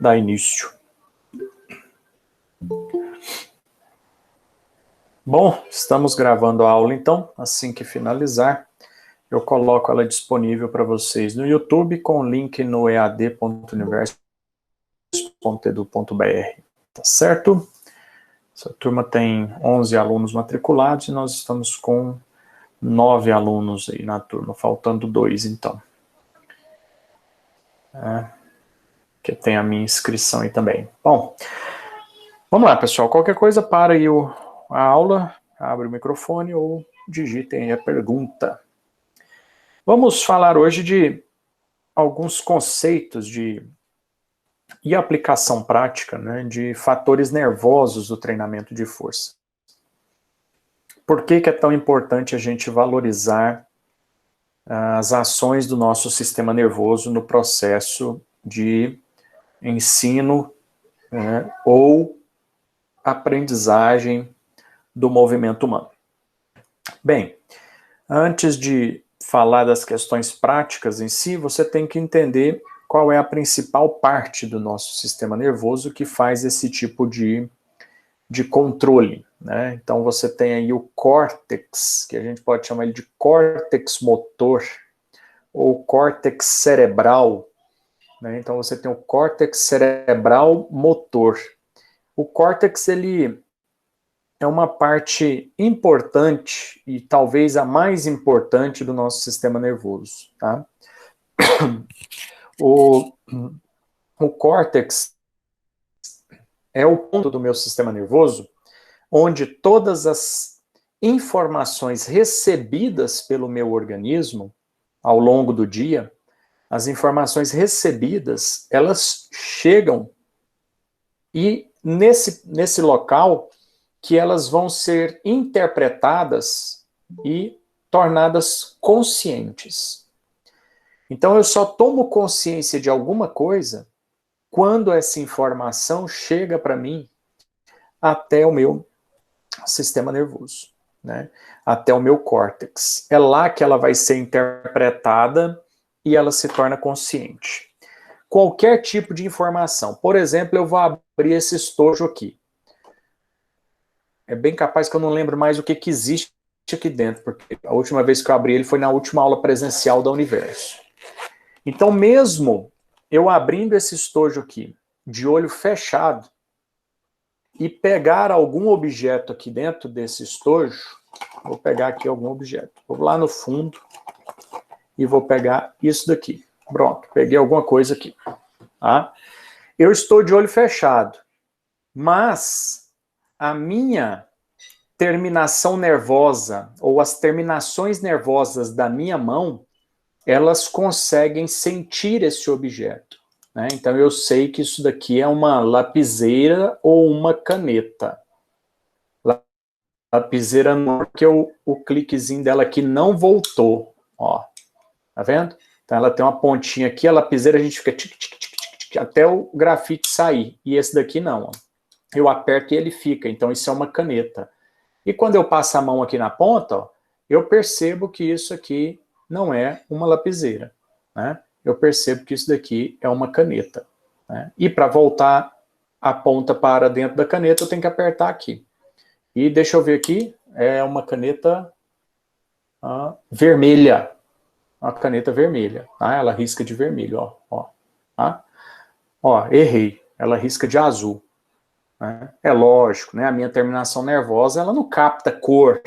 dar início. Bom, estamos gravando a aula então. Assim que finalizar, eu coloco ela disponível para vocês no YouTube com o link no ead.universo.edu.br. Tá certo? Essa turma tem 11 alunos matriculados e nós estamos com 9 alunos aí na turma, faltando 2 então. Que tem a minha inscrição aí também. Bom, vamos lá, pessoal. Qualquer coisa, para aí a aula, abre o microfone ou digitem aí a pergunta. Vamos falar hoje de alguns conceitos e aplicação prática, né, de fatores nervosos do treinamento de força. Por que é tão importante a gente valorizar as ações do nosso sistema nervoso no processo de ensino, né, ou aprendizagem do movimento humano? Bem, antes de falar das questões práticas em si, você tem que entender qual é a principal parte do nosso sistema nervoso que faz esse tipo de controle, né? Então você tem aí o córtex, que a gente pode chamar ele de córtex motor, ou córtex cerebral, né? Então você tem o córtex cerebral motor. O córtex, ele é uma parte importante e talvez a mais importante do nosso sistema nervoso, tá? O córtex é o ponto do meu sistema nervoso onde todas as informações recebidas pelo meu organismo ao longo do dia, as informações recebidas, elas chegam e nesse local que elas vão ser interpretadas e tornadas conscientes. Então eu só tomo consciência de alguma coisa quando essa informação chega para mim até o meu sistema nervoso, né? Até o meu córtex. É lá que ela vai ser interpretada e ela se torna consciente. Qualquer tipo de informação. Por exemplo, eu vou abrir esse estojo aqui. É bem capaz que eu não lembro mais o que existe aqui dentro, porque a última vez que eu abri ele foi na última aula presencial da Universo. Então, mesmo eu abrindo esse estojo aqui, de olho fechado, e pegar algum objeto aqui dentro desse estojo, vou pegar aqui algum objeto. Vou lá no fundo e vou pegar isso daqui. Pronto, peguei alguma coisa aqui. Tá? Eu estou de olho fechado, mas a minha terminação nervosa, ou as terminações nervosas da minha mão, elas conseguem sentir esse objeto, né? Então eu sei que isso daqui é uma lapiseira ou uma caneta. Lapiseira não, porque o cliquezinho dela aqui não voltou, ó. Tá vendo? Então ela tem uma pontinha aqui, a lapiseira a gente fica tic, tic, tic, tic, tic, até o grafite sair. E esse daqui não, ó. Eu aperto e ele fica, então isso é uma caneta. E quando eu passo a mão aqui na ponta, ó, eu percebo que isso aqui não é uma lapiseira, né? Eu percebo que isso daqui é uma caneta, né? E para voltar a ponta para dentro da caneta, eu tenho que apertar aqui. E deixa eu ver aqui, é uma caneta vermelha. Uma caneta vermelha, tá? Ela risca de vermelho, ó. Tá? Ó, errei. Ela risca de azul. Né? É lógico, né? A minha terminação nervosa, ela não capta cor.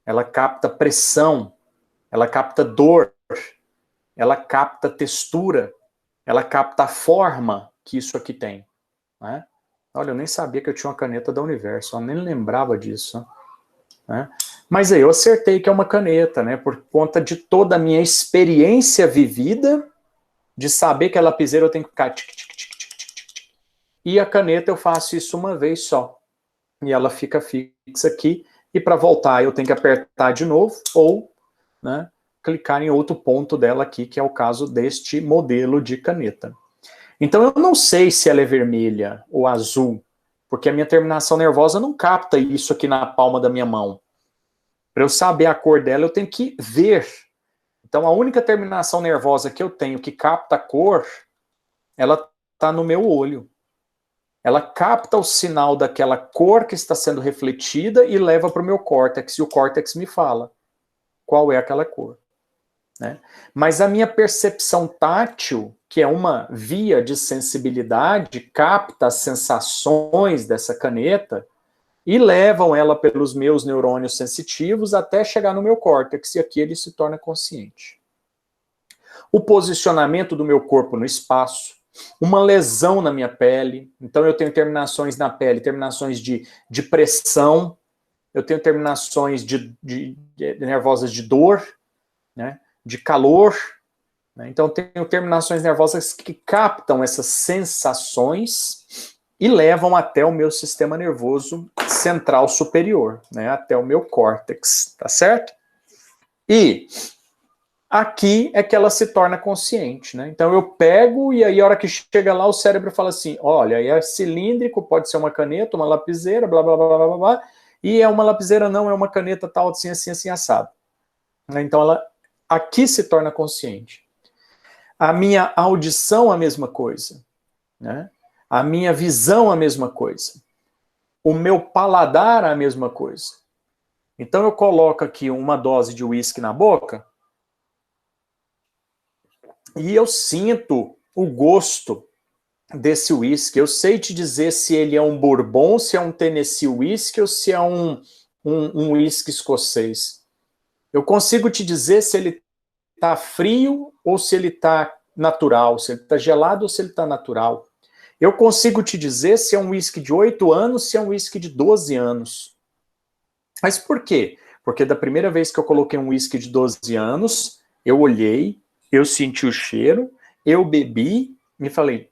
Ela capta pressão. Ela capta dor. Ela capta textura. Ela capta a forma que isso aqui tem. Né? Olha, eu nem sabia que eu tinha uma caneta da Universo. Eu nem lembrava disso. Né? Mas aí eu acertei que é uma caneta, né? Por conta de toda a minha experiência vivida, de saber que a lapiseira eu tenho que ficar tic, tic, tic, tic, tic, tic. E a caneta eu faço isso uma vez só. E ela fica fixa aqui. E para voltar eu tenho que apertar de novo ou, né, clicar em outro ponto dela aqui, que é o caso deste modelo de caneta. Então eu não sei se ela é vermelha ou azul, porque a minha terminação nervosa não capta isso aqui na palma da minha mão. Para eu saber a cor dela, eu tenho que ver. Então, a única terminação nervosa que eu tenho que capta a cor, ela está no meu olho. Ela capta o sinal daquela cor que está sendo refletida e leva para o meu córtex, e o córtex me fala qual é aquela cor. Né? Mas a minha percepção tátil, que é uma via de sensibilidade, capta as sensações dessa caneta e levam ela pelos meus neurônios sensitivos até chegar no meu córtex, e aqui ele se torna consciente. O posicionamento do meu corpo no espaço, uma lesão na minha pele, então eu tenho terminações na pele, terminações de pressão, eu tenho terminações de nervosas de dor, né, de calor, né, então eu tenho terminações nervosas que captam essas sensações e levam até o meu sistema nervoso central superior, né, até o meu córtex, tá certo? E aqui é que ela se torna consciente, né? Então eu pego e aí a hora que chega lá o cérebro fala assim, olha, é cilíndrico, pode ser uma caneta, uma lapiseira, blá, blá, blá, blá, blá, blá, e é uma lapiseira, não, é uma caneta tal, assim, assim, assim, assado. Então ela aqui se torna consciente. A minha audição a mesma coisa, né? A minha visão a mesma coisa. O meu paladar a mesma coisa. Então eu coloco aqui uma dose de uísque na boca, e eu sinto o gosto desse whisky. Eu sei te dizer se ele é um bourbon, se é um Tennessee whisky ou se é um whisky escocês. Eu consigo te dizer se ele está frio ou se ele está natural, se ele está gelado ou se ele está natural. Eu consigo te dizer se é um whisky de 8 anos, se é um whisky de 12 anos. Mas por quê? Porque da primeira vez que eu coloquei um whisky de 12 anos, eu olhei, eu senti o cheiro, eu bebi e falei,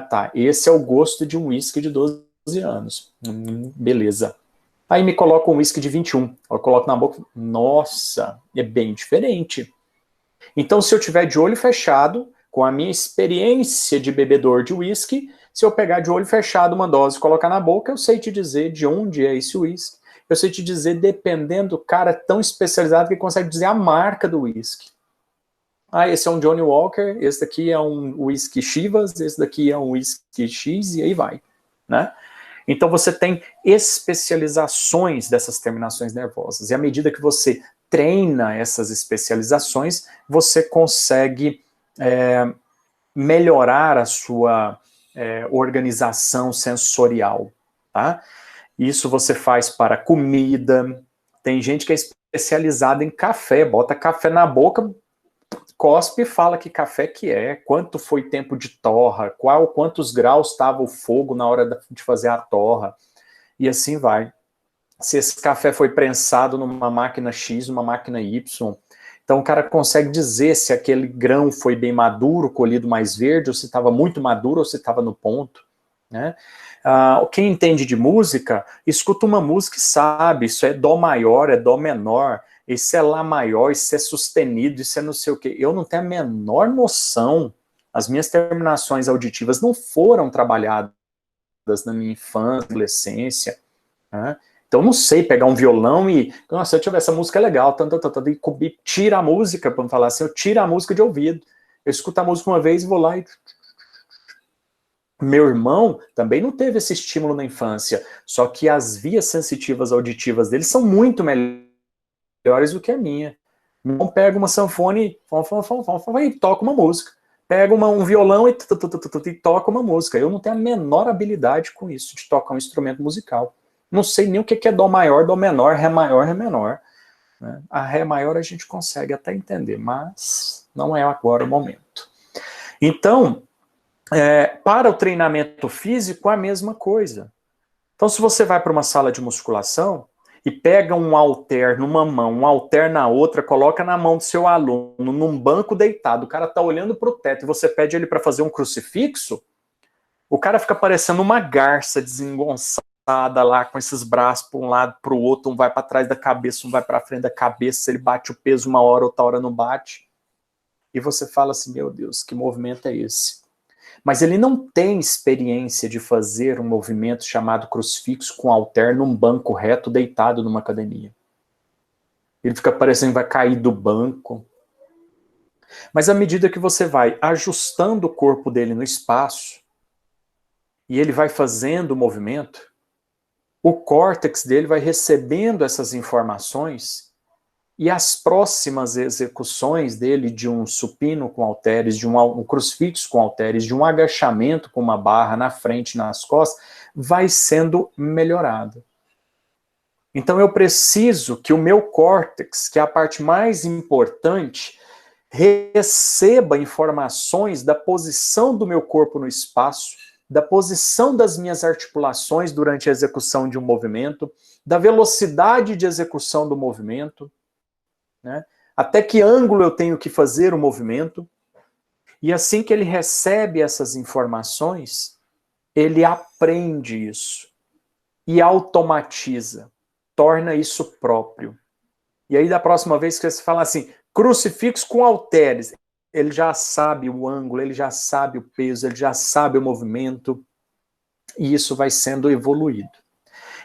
tá, esse é o gosto de um whisky de 12 anos. Beleza. Aí me coloca um whisky de 21. Eu coloco na boca, nossa, é bem diferente. Então, se eu tiver de olho fechado, com a minha experiência de bebedor de whisky, se eu pegar de olho fechado uma dose e colocar na boca, eu sei te dizer de onde é esse whisky. Eu sei te dizer, dependendo, o cara é tão especializado que consegue dizer a marca do whisky. Esse é um Johnny Walker, esse daqui é um whisky Chivas, esse daqui é um whisky X, e aí vai, né? Então você tem especializações dessas terminações nervosas, e à medida que você treina essas especializações, você consegue melhorar a sua organização sensorial, tá? Isso você faz para comida, tem gente que é especializada em café, bota café na boca, cospe e fala que café que é, quanto foi tempo de torra, quantos graus estava o fogo na hora de fazer a torra, e assim vai. Se esse café foi prensado numa máquina X, numa máquina Y, então o cara consegue dizer se aquele grão foi bem maduro, colhido mais verde, ou se estava muito maduro, ou se estava no ponto, né? Quem entende de música, escuta uma música e sabe, isso é dó maior, é dó menor, isso é lá maior, isso é sustenido, isso é não sei o quê. Eu não tenho a menor noção, as minhas terminações auditivas não foram trabalhadas na minha infância, adolescência, né? Então eu não sei pegar um violão e, nossa, deixa eu ver, essa música é legal, e tira a música, para falar assim, eu tiro a música de ouvido. Eu escuto a música uma vez e vou lá e... Meu irmão também não teve esse estímulo na infância, só que as vias sensitivas auditivas dele são muito melhores do que a minha. Meu irmão pega uma sanfone e toca uma música. Pega um violão e toca uma música. Eu não tenho a menor habilidade com isso, de tocar um instrumento musical. Não sei nem o que é dó maior, dó menor, ré maior, ré menor. A ré maior a gente consegue até entender, mas não é agora o momento. Então, para o treinamento físico, a mesma coisa. Então, se você vai para uma sala de musculação e pega um halter numa mão, um halter na outra, coloca na mão do seu aluno, num banco deitado, o cara está olhando para o teto e você pede ele para fazer um crucifixo, o cara fica parecendo uma garça desengonçada lá, com esses braços para um lado, para o outro, um vai para trás da cabeça, um vai para frente da cabeça, ele bate o peso uma hora, outra hora não bate. E você fala assim, meu Deus, que movimento é esse? Mas ele não tem experiência de fazer um movimento chamado crucifixo com halter num banco reto deitado numa academia. Ele fica parecendo que vai cair do banco. Mas à medida que você vai ajustando o corpo dele no espaço, e ele vai fazendo o movimento, o córtex dele vai recebendo essas informações, e as próximas execuções dele de um supino com halteres, de um crucifixo com halteres, de um agachamento com uma barra na frente e nas costas, vai sendo melhorada. Então eu preciso que o meu córtex, que é a parte mais importante, receba informações da posição do meu corpo no espaço, da posição das minhas articulações durante a execução de um movimento, da velocidade de execução do movimento, né? Até que ângulo eu tenho que fazer o movimento. E assim que ele recebe essas informações, ele aprende isso e automatiza, torna isso próprio. E aí da próxima vez que você fala assim, crucifixo com halteres, ele já sabe o ângulo, ele já sabe o peso, ele já sabe o movimento, e isso vai sendo evoluído.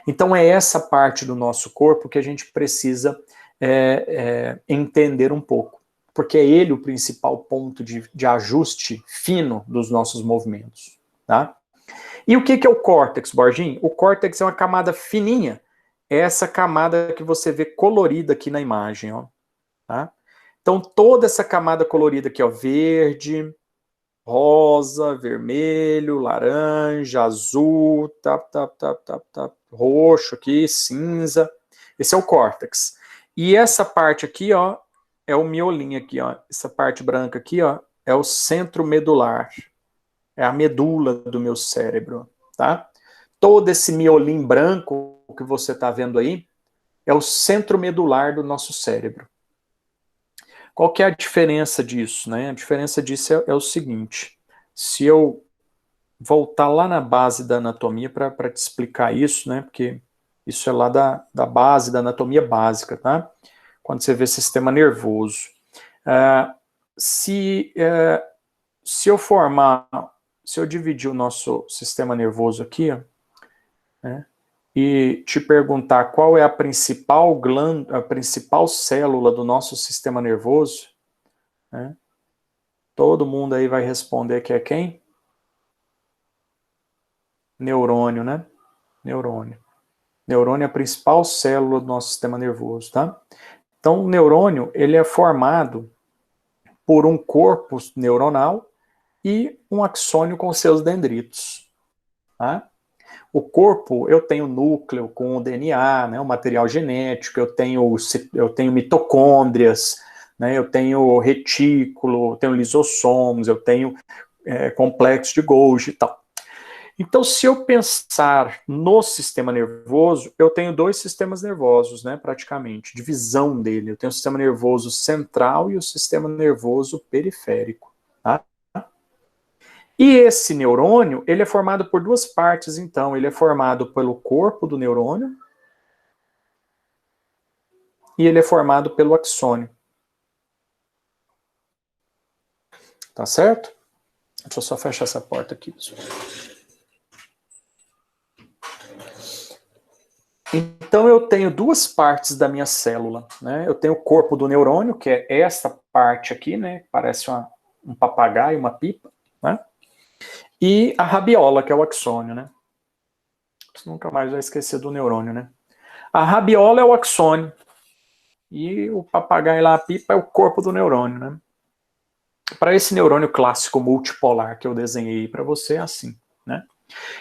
Então é essa parte do nosso corpo que a gente precisa entender um pouco, porque é ele o principal ponto de ajuste fino dos nossos movimentos, tá? E o que é o córtex, Borginho? O córtex é uma camada fininha, é essa camada que você vê colorida aqui na imagem, ó, tá? Então toda essa camada colorida aqui, ó, verde, rosa, vermelho, laranja, azul, roxo aqui, cinza, esse é o córtex. E essa parte aqui, ó, é o miolinho aqui, ó. Essa parte branca aqui, ó, é o centro medular. É a medula do meu cérebro, tá? Todo esse miolinho branco que você está vendo aí é o centro medular do nosso cérebro. Qual que é a diferença disso, né? A diferença disso é o seguinte. Se eu voltar lá na base da anatomia para te explicar isso, né? Porque isso é lá da base da anatomia básica, tá? Quando você vê sistema nervoso. Se eu dividir o nosso sistema nervoso aqui, ó, né, e te perguntar qual é a principal glândula, a principal célula do nosso sistema nervoso, né, todo mundo aí vai responder que é quem? Neurônio, né? Neurônio. Neurônio é a principal célula do nosso sistema nervoso, tá? Então, o neurônio, ele é formado por um corpo neuronal e um axônio com seus dendritos, tá? O corpo, eu tenho núcleo com o DNA, né, o material genético, eu tenho mitocôndrias, né, eu tenho retículo, eu tenho lisossomos, eu tenho complexo de Golgi e tal. Então, se eu pensar no sistema nervoso, eu tenho dois sistemas nervosos, né, praticamente, divisão dele. Eu tenho o sistema nervoso central e o sistema nervoso periférico, tá? E esse neurônio, ele é formado por duas partes, então. Ele é formado pelo corpo do neurônio e ele é formado pelo axônio. Tá certo? Deixa eu só fechar essa porta aqui, pessoal. Então eu tenho duas partes da minha célula, né? Eu tenho o corpo do neurônio, que é essa parte aqui, né? Parece um papagaio, uma pipa, né? E a rabiola, que é o axônio, né? Você nunca mais vai esquecer do neurônio, né? A rabiola é o axônio. E o papagaio lá, a pipa, é o corpo do neurônio, né? Para esse neurônio clássico multipolar que eu desenhei para você, é assim, né?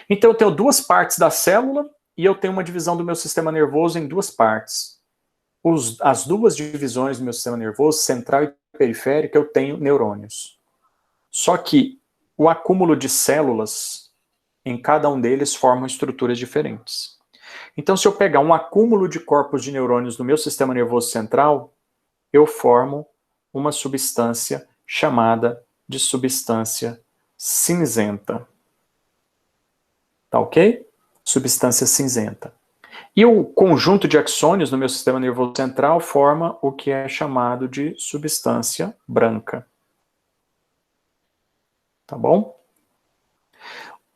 Então eu tenho duas partes da célula e eu tenho uma divisão do meu sistema nervoso em duas partes. As duas divisões do meu sistema nervoso, central e periférico, eu tenho neurônios. Só que o acúmulo de células em cada um deles formam estruturas diferentes. Então, se eu pegar um acúmulo de corpos de neurônios no meu sistema nervoso central, eu formo uma substância chamada de substância cinzenta. Tá ok? Substância cinzenta. E o conjunto de axônios no meu sistema nervoso central forma o que é chamado de substância branca. Tá bom?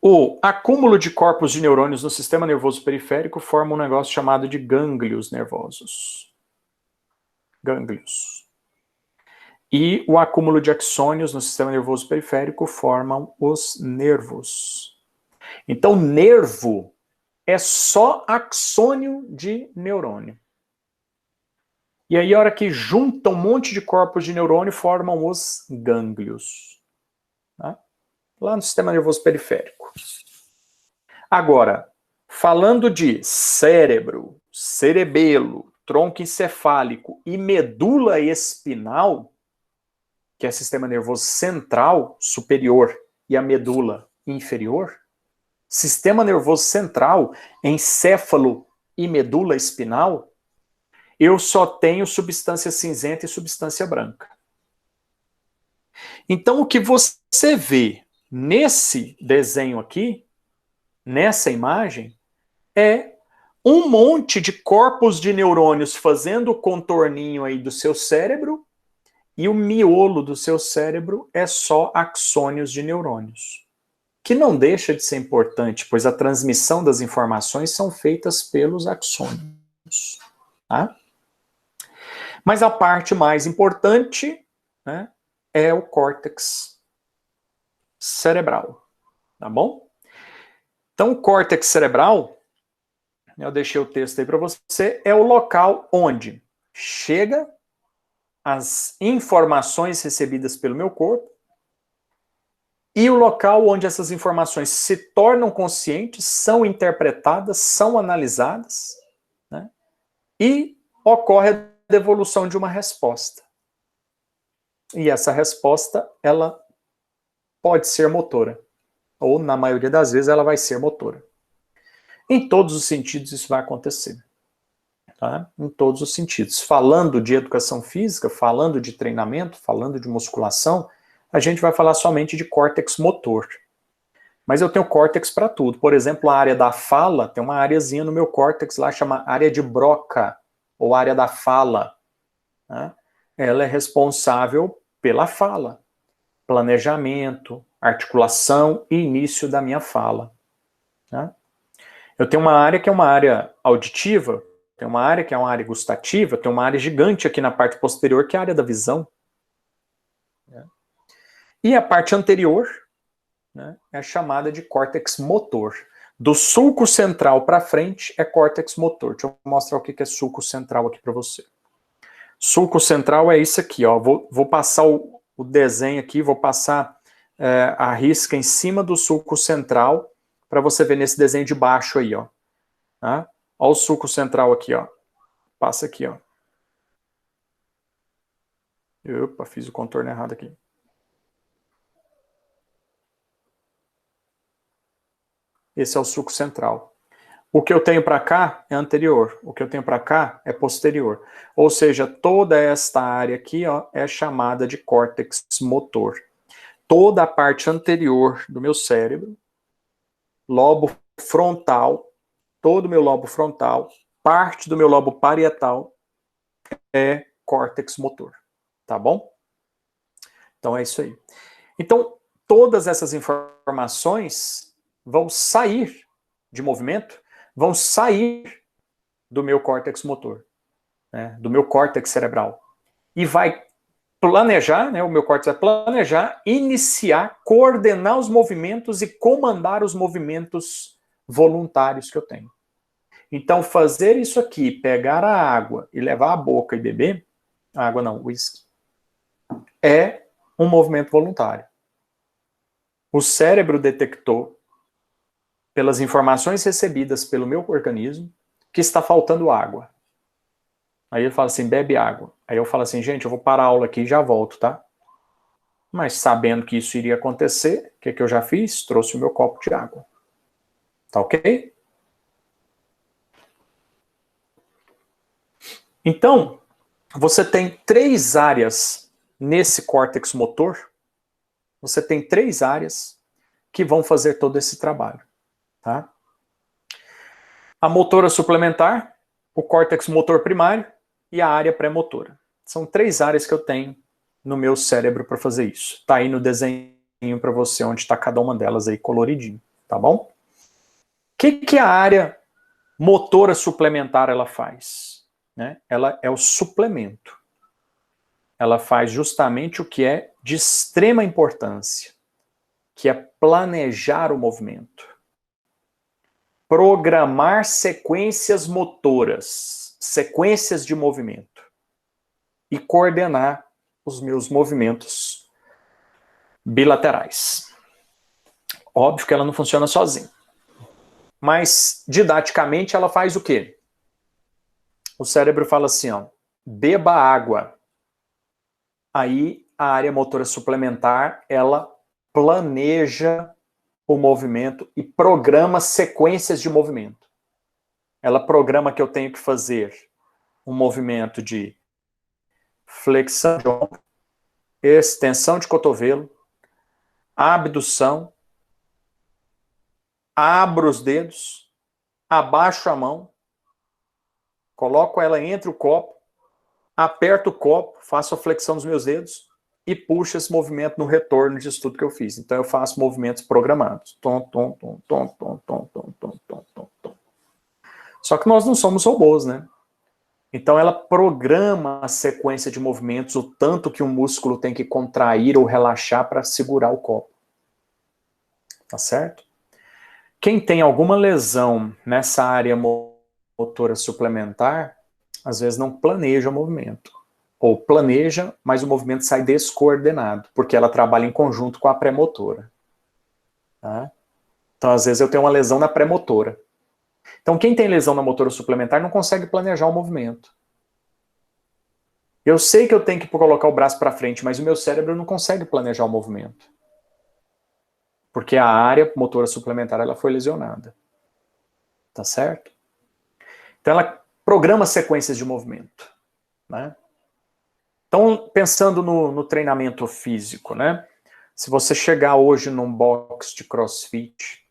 O acúmulo de corpos de neurônios no sistema nervoso periférico forma um negócio chamado de gânglios nervosos. Gânglios. E o acúmulo de axônios no sistema nervoso periférico formam os nervos. Então, nervo é só axônio de neurônio. E aí, a hora que junta um monte de corpos de neurônio, formam os gânglios. Tá? Lá no sistema nervoso periférico. Agora, falando de cérebro, cerebelo, tronco encefálico e medula espinal, que é o sistema nervoso central superior e a medula inferior, sistema nervoso central, encéfalo e medula espinal, eu só tenho substância cinzenta e substância branca. Então, o que você vê nesse desenho aqui, nessa imagem, é um monte de corpos de neurônios fazendo o contorninho aí do seu cérebro, e o miolo do seu cérebro é só axônios de neurônios. Que não deixa de ser importante, pois a transmissão das informações são feitas pelos axônios. Tá? Mas a parte mais importante, né, é o córtex cerebral. Tá bom? Então, o córtex cerebral, eu deixei o texto aí para você, é o local onde chega as informações recebidas pelo meu corpo e o local onde essas informações se tornam conscientes, são interpretadas, são analisadas, né? E ocorre a devolução de uma resposta. E essa resposta, ela pode ser motora, ou na maioria das vezes ela vai ser motora. Em todos os sentidos isso vai acontecer. Tá? Em todos os sentidos. Falando de educação física, falando de treinamento, falando de musculação, a gente vai falar somente de córtex motor. Mas eu tenho córtex para tudo. Por exemplo, a área da fala, tem uma areazinha no meu córtex lá, chama área de Broca, ou área da fala. Né? Ela é responsável pela fala, planejamento, articulação e início da minha fala. Né? Eu tenho uma área que é uma área auditiva, tem uma área que é uma área gustativa, tem uma área gigante aqui na parte posterior, que é a área da visão. E a parte anterior, né, é chamada de córtex motor. Do sulco central para frente é córtex motor. Deixa eu mostrar o que é sulco central aqui para você. Sulco central é isso aqui, ó. Vou passar o desenho aqui, vou passar a risca em cima do sulco central para você ver nesse desenho de baixo aí, ó. Tá? Olha o sulco central aqui, ó. Passa aqui, ó. Opa, fiz o contorno errado aqui. Esse é o sulco central. O que eu tenho para cá é anterior. O que eu tenho para cá é posterior. Ou seja, toda esta área aqui, ó, é chamada de córtex motor. Toda a parte anterior do meu cérebro, lobo frontal, todo o meu lobo frontal, parte do meu lobo parietal é córtex motor. Tá bom? Então é isso aí. Então, todas essas informações vão sair de movimento, vão sair do meu córtex motor, né, do meu córtex cerebral. E vai planejar, né, o meu córtex vai planejar, iniciar, coordenar os movimentos e comandar os movimentos voluntários que eu tenho. Então, fazer isso aqui, pegar a água e levar à boca e beber, água não, uísque, é um movimento voluntário. O cérebro detectou, pelas informações recebidas pelo meu organismo, que está faltando água. Aí ele fala assim, bebe água. Aí eu falo assim, gente, eu vou parar a aula aqui e já volto, tá? Mas sabendo que isso iria acontecer, o que eu já fiz? Trouxe o meu copo de água. Tá ok? Então, você tem 3 áreas nesse córtex motor. Você tem 3 áreas que vão fazer todo esse trabalho. Tá? A motora suplementar, o córtex motor primário e a área pré-motora. São 3 áreas que eu tenho no meu cérebro para fazer isso. Tá aí no desenho para você onde está cada uma delas aí coloridinho, tá bom? O que a área motora suplementar ela faz? Né? Ela é o suplemento. ela faz justamente o que é de extrema importância, que é planejar o movimento. Programar sequências motoras, sequências de movimento. E coordenar os meus movimentos bilaterais. Óbvio que ela não funciona sozinha. Mas, didaticamente, ela faz o quê? O cérebro fala assim, ó, beba água. Aí, a área motora suplementar, ela planeja o movimento e programa sequências de movimento. Ela programa que eu tenho que fazer um movimento de flexão de ombro, extensão de cotovelo, abdução, abro os dedos, abaixo a mão, coloco ela entre o copo, aperto o copo, faço a flexão dos meus dedos e puxo esse movimento no retorno disso tudo que eu fiz. Então eu faço movimentos programados. Tom, tom, tom, tom, tom, tom, tom, tom, tom, tom, tom. Só que nós não somos robôs, né? Então ela programa a sequência de movimentos, o tanto que o músculo tem que contrair ou relaxar para segurar o copo. Tá certo? Quem tem alguma lesão nessa área motora suplementar, às vezes não planeja o movimento. Ou planeja, mas o movimento sai descoordenado, porque ela trabalha em conjunto com a pré-motora. Tá? Então, às vezes, eu tenho uma lesão na pré-motora. Então, quem tem lesão na motora suplementar não consegue planejar o movimento. Eu sei que eu tenho que colocar o braço para frente, mas o meu cérebro não consegue planejar o movimento. Porque a área motora suplementar ela foi lesionada. Tá certo? Então, ela programa sequências de movimento. Né? Então, pensando no treinamento físico, né? Se você chegar hoje num box de CrossFit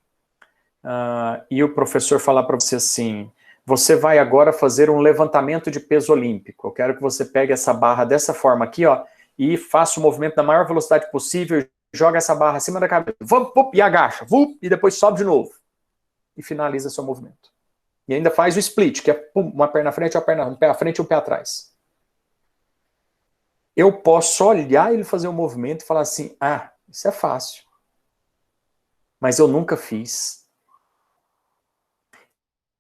e o professor falar para você assim, você vai agora fazer um levantamento de peso olímpico. Eu quero que você pegue essa barra dessa forma aqui, ó, e faça o movimento na maior velocidade possível, joga essa barra acima da cabeça, e agacha, e depois sobe de novo. E finaliza seu movimento. E ainda faz o split, que é uma perna à frente, uma perna, um pé à frente e um pé atrás. Eu posso olhar ele fazer um movimento e falar assim, ah, isso é fácil. Mas eu nunca fiz.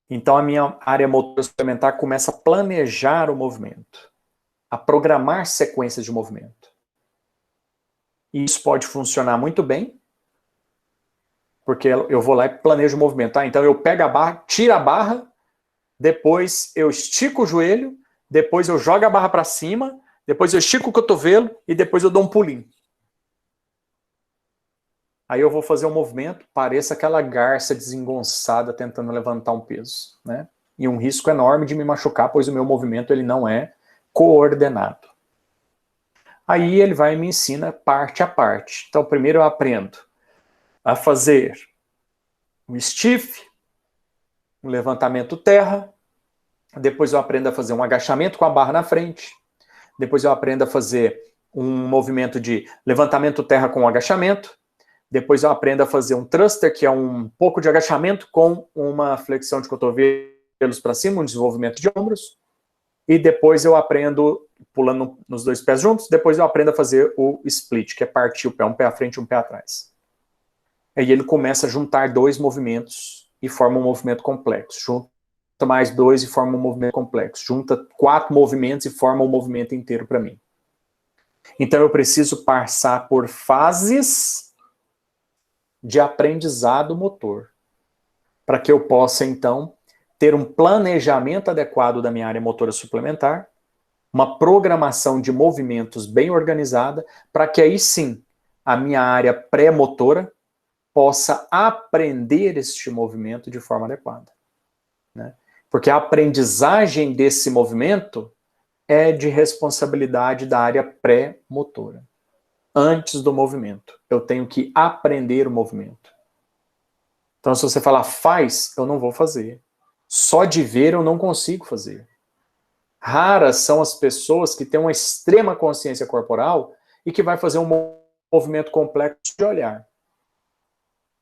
Então a minha área motora suplementar começa a planejar o movimento, a programar sequências de movimento. E isso pode funcionar muito bem, porque eu vou lá e planejo o movimento. Então eu pego a barra, tiro a barra, depois eu estico o joelho, depois eu jogo a barra para cima, depois eu estico o cotovelo e depois eu dou um pulinho. Aí eu vou fazer um movimento, pareça aquela garça desengonçada tentando levantar um peso, né? E um risco enorme de me machucar, pois o meu movimento ele não é coordenado. Aí ele vai e me ensina parte a parte. Então primeiro eu aprendo a fazer um stiff, um levantamento terra, depois eu aprendo a fazer um agachamento com a barra na frente, depois eu aprendo a fazer um movimento de levantamento terra com agachamento, depois eu aprendo a fazer um thruster, que é um pouco de agachamento com uma flexão de cotovelos para cima, um desenvolvimento de ombros, e depois eu aprendo, pulando nos dois pés juntos, depois eu aprendo a fazer o split, que é partir o pé, um pé à frente e um pé atrás. Aí ele começa a juntar dois movimentos e forma um movimento complexo. Junta mais dois e forma um movimento complexo. Junta 4 movimentos e forma um movimento inteiro para mim. Então eu preciso passar por fases de aprendizado motor, para que eu possa, então, ter um planejamento adequado da minha área motora suplementar, uma programação de movimentos bem organizada, para que aí sim, a minha área pré-motora possa aprender este movimento de forma adequada. Né? Porque a aprendizagem desse movimento é de responsabilidade da área pré-motora. Antes do movimento. Eu tenho que aprender o movimento. Então, se você falar faz, eu não vou fazer. Só de ver eu não consigo fazer. Raras são as pessoas que têm uma extrema consciência corporal e que vai fazer um movimento complexo de olhar.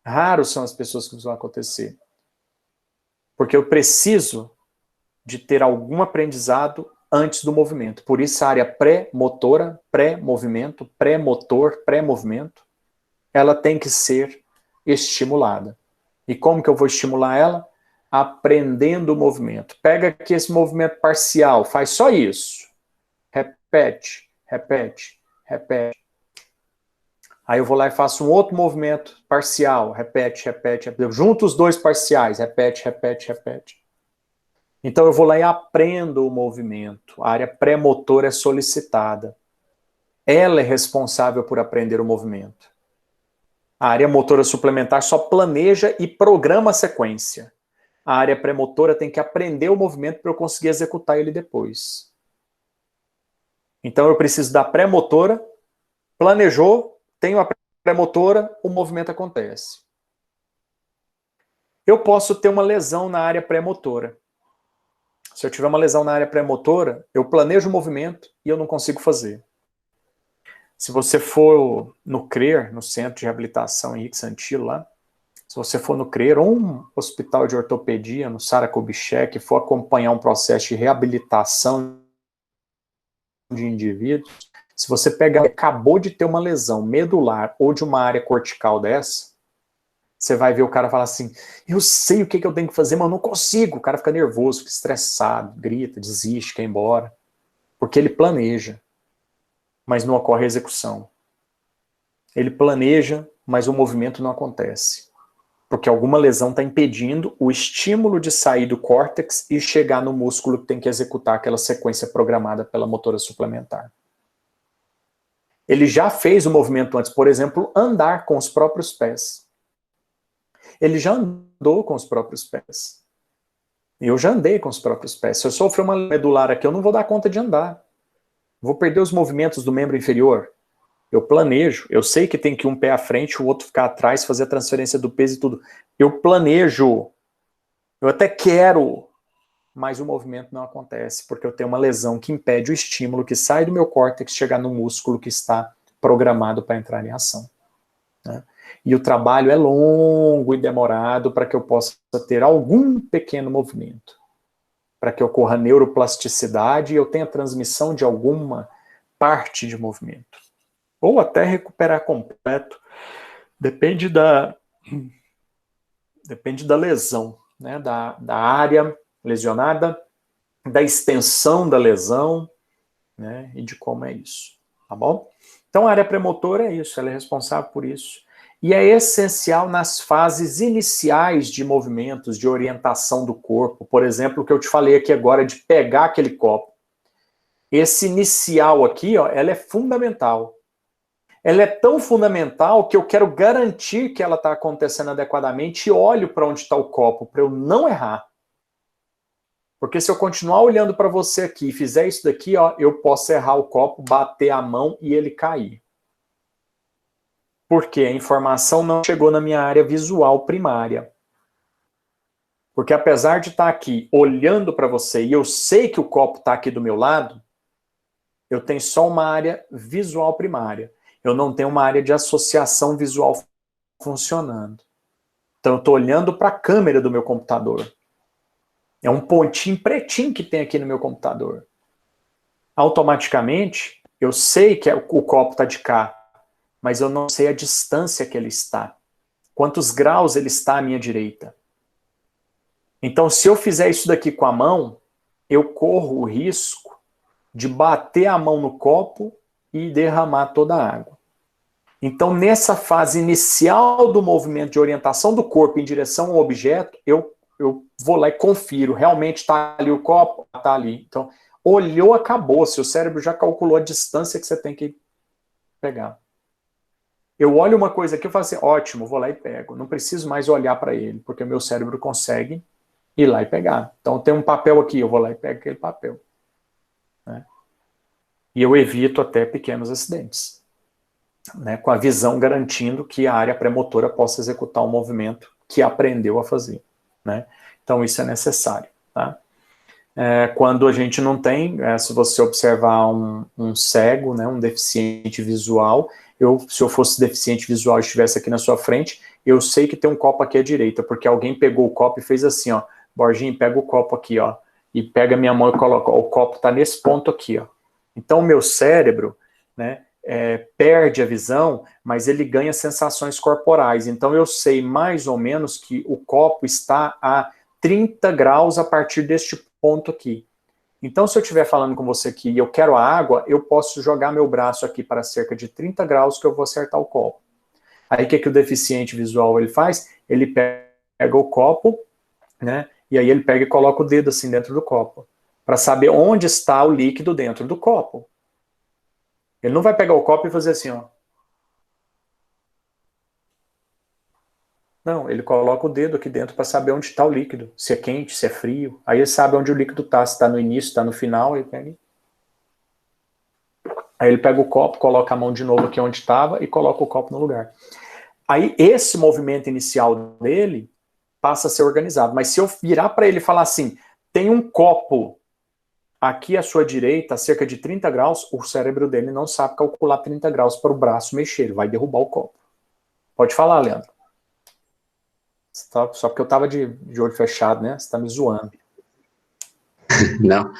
Raros são as pessoas que isso vai acontecer. Porque eu preciso de ter algum aprendizado antes do movimento. Por isso a área pré-motora, pré-movimento, pré-motor, pré-movimento, ela tem que ser estimulada. E como que eu vou estimular ela? Aprendendo o movimento. Pega aqui esse movimento parcial, faz só isso. Repete, repete, repete. Aí eu vou lá e faço um outro movimento parcial, repete, repete, repete. Junto os dois parciais, repete, repete, repete. Então eu vou lá e aprendo o movimento. A área pré-motora é solicitada. Ela é responsável por aprender o movimento. A área motora suplementar só planeja e programa a sequência. A área pré-motora tem que aprender o movimento para eu conseguir executar ele depois. Então eu preciso da pré-motora, planejou, tenho a pré-motora, o movimento acontece. Eu posso ter uma lesão na área pré-motora. Se eu tiver uma lesão na área pré-motora, eu planejo o movimento e eu não consigo fazer. Se você for no CRER, no Centro de Reabilitação Henrique Santilo, lá, se você for no CRER ou um hospital de ortopedia, no Sara Kubitschek, for acompanhar um processo de reabilitação de indivíduos, se você pegar, acabou de ter uma lesão medular ou de uma área cortical dessa, você vai ver o cara falar assim, eu sei o que eu tenho que fazer, mas eu não consigo. O cara fica nervoso, fica estressado, grita, desiste, quer ir embora. Porque ele planeja, mas não ocorre a execução. Ele planeja, mas o movimento não acontece. Porque alguma lesão está impedindo o estímulo de sair do córtex e chegar no músculo que tem que executar aquela sequência programada pela motora suplementar. Ele já fez o movimento antes, por exemplo, andar com os próprios pés. Ele já andou com os próprios pés. Eu já andei com os próprios pés. Se eu sofrer uma medular aqui, eu não vou dar conta de andar. Vou perder os movimentos do membro inferior. Eu planejo. Eu sei que tem que um pé à frente, o outro ficar atrás, fazer a transferência do peso e tudo. Eu planejo. Eu até quero, mas o movimento não acontece, porque eu tenho uma lesão que impede o estímulo que sai do meu córtex chegar no músculo que está programado para entrar em ação. Né? E o trabalho é longo e demorado para que eu possa ter algum pequeno movimento, para que ocorra neuroplasticidade e eu tenha transmissão de alguma parte de movimento. Ou até recuperar completo. Depende da lesão, né? da área lesionada, da extensão da lesão, né? E de como é isso. Tá bom? Então a área premotora é isso, ela é responsável por isso. E é essencial nas fases iniciais de movimentos, de orientação do corpo. Por exemplo, o que eu te falei aqui agora de pegar aquele copo. Esse inicial aqui, ó, ela é fundamental. Ela é tão fundamental que eu quero garantir que ela está acontecendo adequadamente e olho para onde está o copo, para eu não errar. Porque se eu continuar olhando para você aqui e fizer isso daqui, ó, eu posso errar o copo, bater a mão e ele cair. Porque a informação não chegou na minha área visual primária. Porque apesar de estar aqui olhando para você e eu sei que o copo está aqui do meu lado, eu tenho só uma área visual primária. Eu não tenho uma área de associação visual funcionando. Então eu estou olhando para a câmera do meu computador. É um pontinho pretinho que tem aqui no meu computador. Automaticamente, eu sei que o copo está de cá, mas eu não sei a distância que ele está. Quantos graus ele está à minha direita. Então, se eu fizer isso daqui com a mão, eu corro o risco de bater a mão no copo e derramar toda a água. Então, nessa fase inicial do movimento de orientação do corpo em direção ao objeto, eu vou lá e confiro, realmente está ali o copo? Está ali. Então, olhou, acabou. Seu cérebro já calculou a distância que você tem que pegar. Eu olho uma coisa aqui e falo assim, ótimo, vou lá e pego. Não preciso mais olhar para ele, porque o meu cérebro consegue ir lá e pegar. Então tem um papel aqui, eu vou lá e pego aquele papel. Né? E eu evito até pequenos acidentes. Né? Com a visão garantindo que a área pré-motora possa executar o movimento que aprendeu a fazer. Né? Então isso é necessário. Tá? Quando a gente não tem, se você observar um cego, né, um deficiente visual, se eu fosse deficiente visual e estivesse aqui na sua frente, eu sei que tem um copo aqui à direita, porque alguém pegou o copo e fez assim, ó, Borginho, pega o copo aqui, ó, e pega a minha mão e coloca, ó, o copo está nesse ponto aqui, ó. Então o meu cérebro, né, perde a visão, mas ele ganha sensações corporais. Então eu sei mais ou menos que o copo está a 30 graus a partir deste ponto aqui. Então, se eu estiver falando com você aqui e eu quero a água, eu posso jogar meu braço aqui para cerca de 30 graus que eu vou acertar o copo. Aí o que o deficiente visual ele faz? Ele pega o copo, né? E aí ele pega e coloca o dedo assim dentro do copo, para saber onde está o líquido dentro do copo. Ele não vai pegar o copo e fazer assim, ó. Não, ele coloca o dedo aqui dentro para saber onde está o líquido, se é quente, se é frio. Aí ele sabe onde o líquido está, se está no início, se está no final, ele pega. Aí ele pega o copo, coloca a mão de novo aqui onde estava e coloca o copo no lugar. Aí esse movimento inicial dele passa a ser organizado. Mas se eu virar para ele e falar assim, tem um copo aqui à sua direita, a cerca de 30 graus, o cérebro dele não sabe calcular 30 graus para o braço mexer, ele vai derrubar o copo. Pode falar, Leandro. Só porque eu estava de olho fechado, né? Você está me zoando. Não.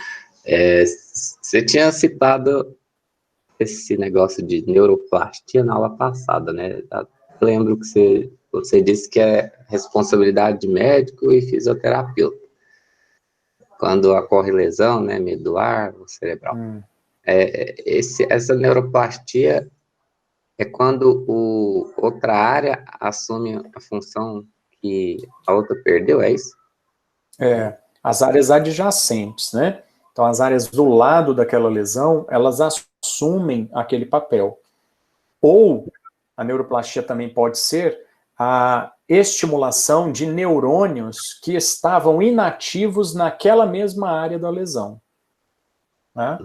Você tinha citado esse negócio de neuroplastia na aula passada, né? Eu lembro que você disse que é responsabilidade de médico e fisioterapeuta. Quando ocorre lesão, né, medular ou cerebral. Essa neuroplastia é quando outra área assume a função que a outra perdeu, é isso? As áreas adjacentes, né? Então, as áreas do lado daquela lesão, elas assumem aquele papel. Ou, a neuroplastia também pode ser a estimulação de neurônios que estavam inativos naquela mesma área da lesão. Né?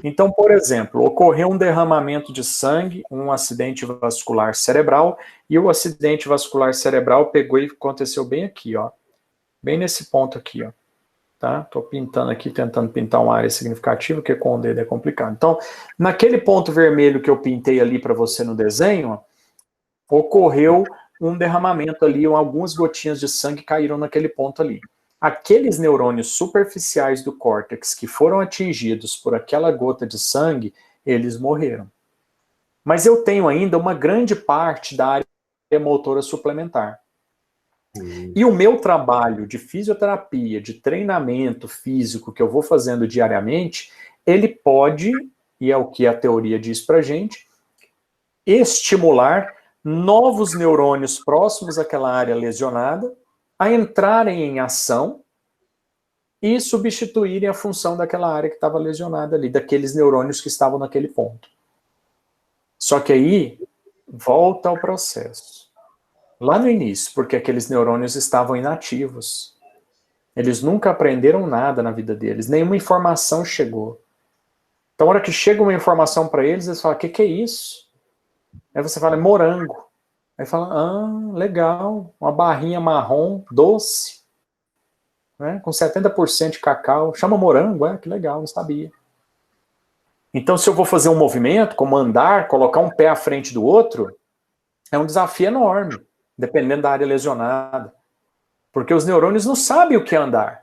Então, por exemplo, ocorreu um derramamento de sangue, um acidente vascular cerebral, e o acidente vascular cerebral pegou e aconteceu bem aqui, ó. Bem nesse ponto aqui, ó. Tá? Tô pintando aqui, tentando pintar uma área significativa, porque com o dedo é complicado. Então, naquele ponto vermelho que eu pintei ali para você no desenho, ocorreu um derramamento ali, algumas gotinhas de sangue caíram naquele ponto ali. Aqueles neurônios superficiais do córtex que foram atingidos por aquela gota de sangue, eles morreram. Mas eu tenho ainda uma grande parte da área motora suplementar. E o meu trabalho de fisioterapia, de treinamento físico que eu vou fazendo diariamente, ele pode, e é o que a teoria diz pra gente, estimular novos neurônios próximos àquela área lesionada a entrarem em ação e substituírem a função daquela área que estava lesionada ali, daqueles neurônios que estavam naquele ponto. Só que aí, volta ao processo. Lá no início, porque aqueles neurônios estavam inativos. Eles nunca aprenderam nada na vida deles, nenhuma informação chegou. Então, a hora que chega uma informação para eles, eles falam, o que é isso? Aí você fala, morango. Aí fala, legal, uma barrinha marrom, doce, né, com 70% de cacau, chama morango, que legal, não sabia. Então, se eu vou fazer um movimento, como andar, colocar um pé à frente do outro, é um desafio enorme, dependendo da área lesionada. Porque os neurônios não sabem o que é andar.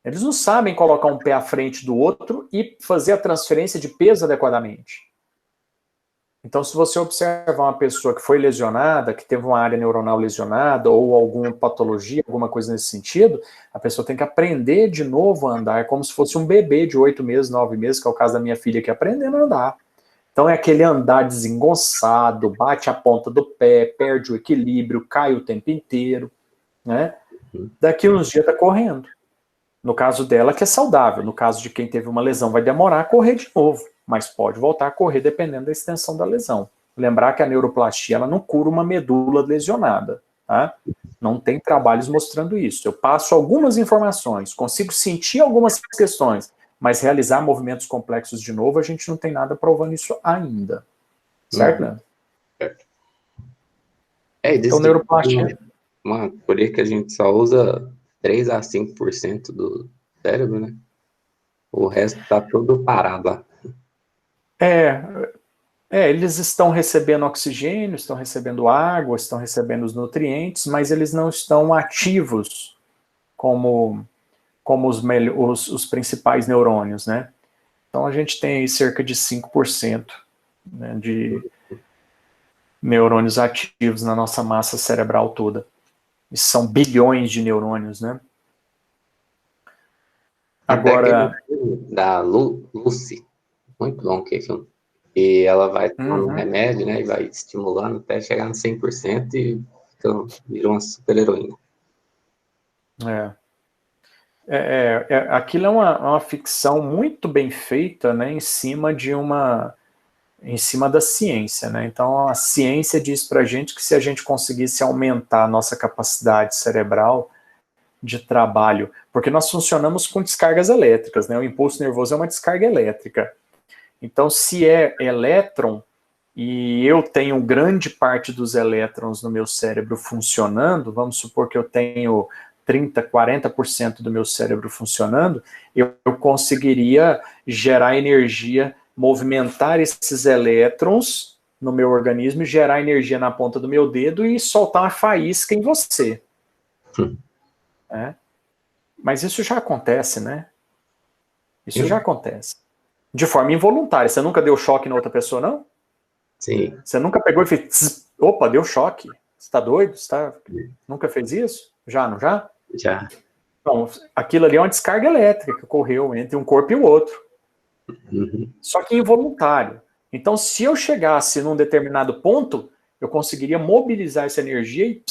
Eles não sabem colocar um pé à frente do outro e fazer a transferência de peso adequadamente. Então, se você observar uma pessoa que foi lesionada, que teve uma área neuronal lesionada, ou alguma patologia, alguma coisa nesse sentido, a pessoa tem que aprender de novo a andar, como se fosse um bebê de 8 meses, 9 meses, que é o caso da minha filha aqui, aprendendo a andar. Então, é aquele andar desengonçado, bate a ponta do pé, perde o equilíbrio, cai o tempo inteiro, né? Daqui uns dias está correndo. No caso dela, que é saudável. No caso de quem teve uma lesão, vai demorar a correr de novo, mas pode voltar a correr dependendo da extensão da lesão. Lembrar que a neuroplastia ela não cura uma medula lesionada, tá? Não tem trabalhos mostrando isso. Eu passo algumas informações, consigo sentir algumas questões, mas realizar movimentos complexos de novo, a gente não tem nada provando isso ainda. Certo, Leandro? Certo. Então, neuroplastia... Uma teoria que a gente só usa 3 a 5% do cérebro, né? O resto tá todo parado lá. Eles estão recebendo oxigênio, estão recebendo água, estão recebendo os nutrientes, mas eles não estão ativos como como os principais neurônios, né? Então a gente tem aí cerca de 5%, né, de neurônios ativos na nossa massa cerebral toda. E são bilhões de neurônios, né? Agora... Da Lucy, muito bom que filme. E ela vai tomando um remédio, né, e vai estimulando até chegar no 100% e vira uma super heroína. Aquilo é uma ficção muito bem feita, né, em cima da ciência, né? Então a ciência diz pra gente que se a gente conseguisse aumentar a nossa capacidade cerebral de trabalho, porque nós funcionamos com descargas elétricas, né? O impulso nervoso é uma descarga elétrica. Então, se é elétron, e eu tenho grande parte dos elétrons no meu cérebro funcionando, vamos supor que eu tenho 30%, 40% do meu cérebro funcionando, eu conseguiria gerar energia, movimentar esses elétrons no meu organismo, gerar energia na ponta do meu dedo e soltar uma faísca em você. Mas isso já acontece, né? Isso já acontece. De forma involuntária. Você nunca deu choque na outra pessoa, não? Sim. Você nunca pegou e fez... Opa, deu choque. Você tá doido? Nunca fez isso? Já, não já? Já. Então, aquilo ali é uma descarga elétrica que ocorreu entre um corpo e o outro. Só que involuntário. Então, se eu chegasse num determinado ponto, eu conseguiria mobilizar essa energia e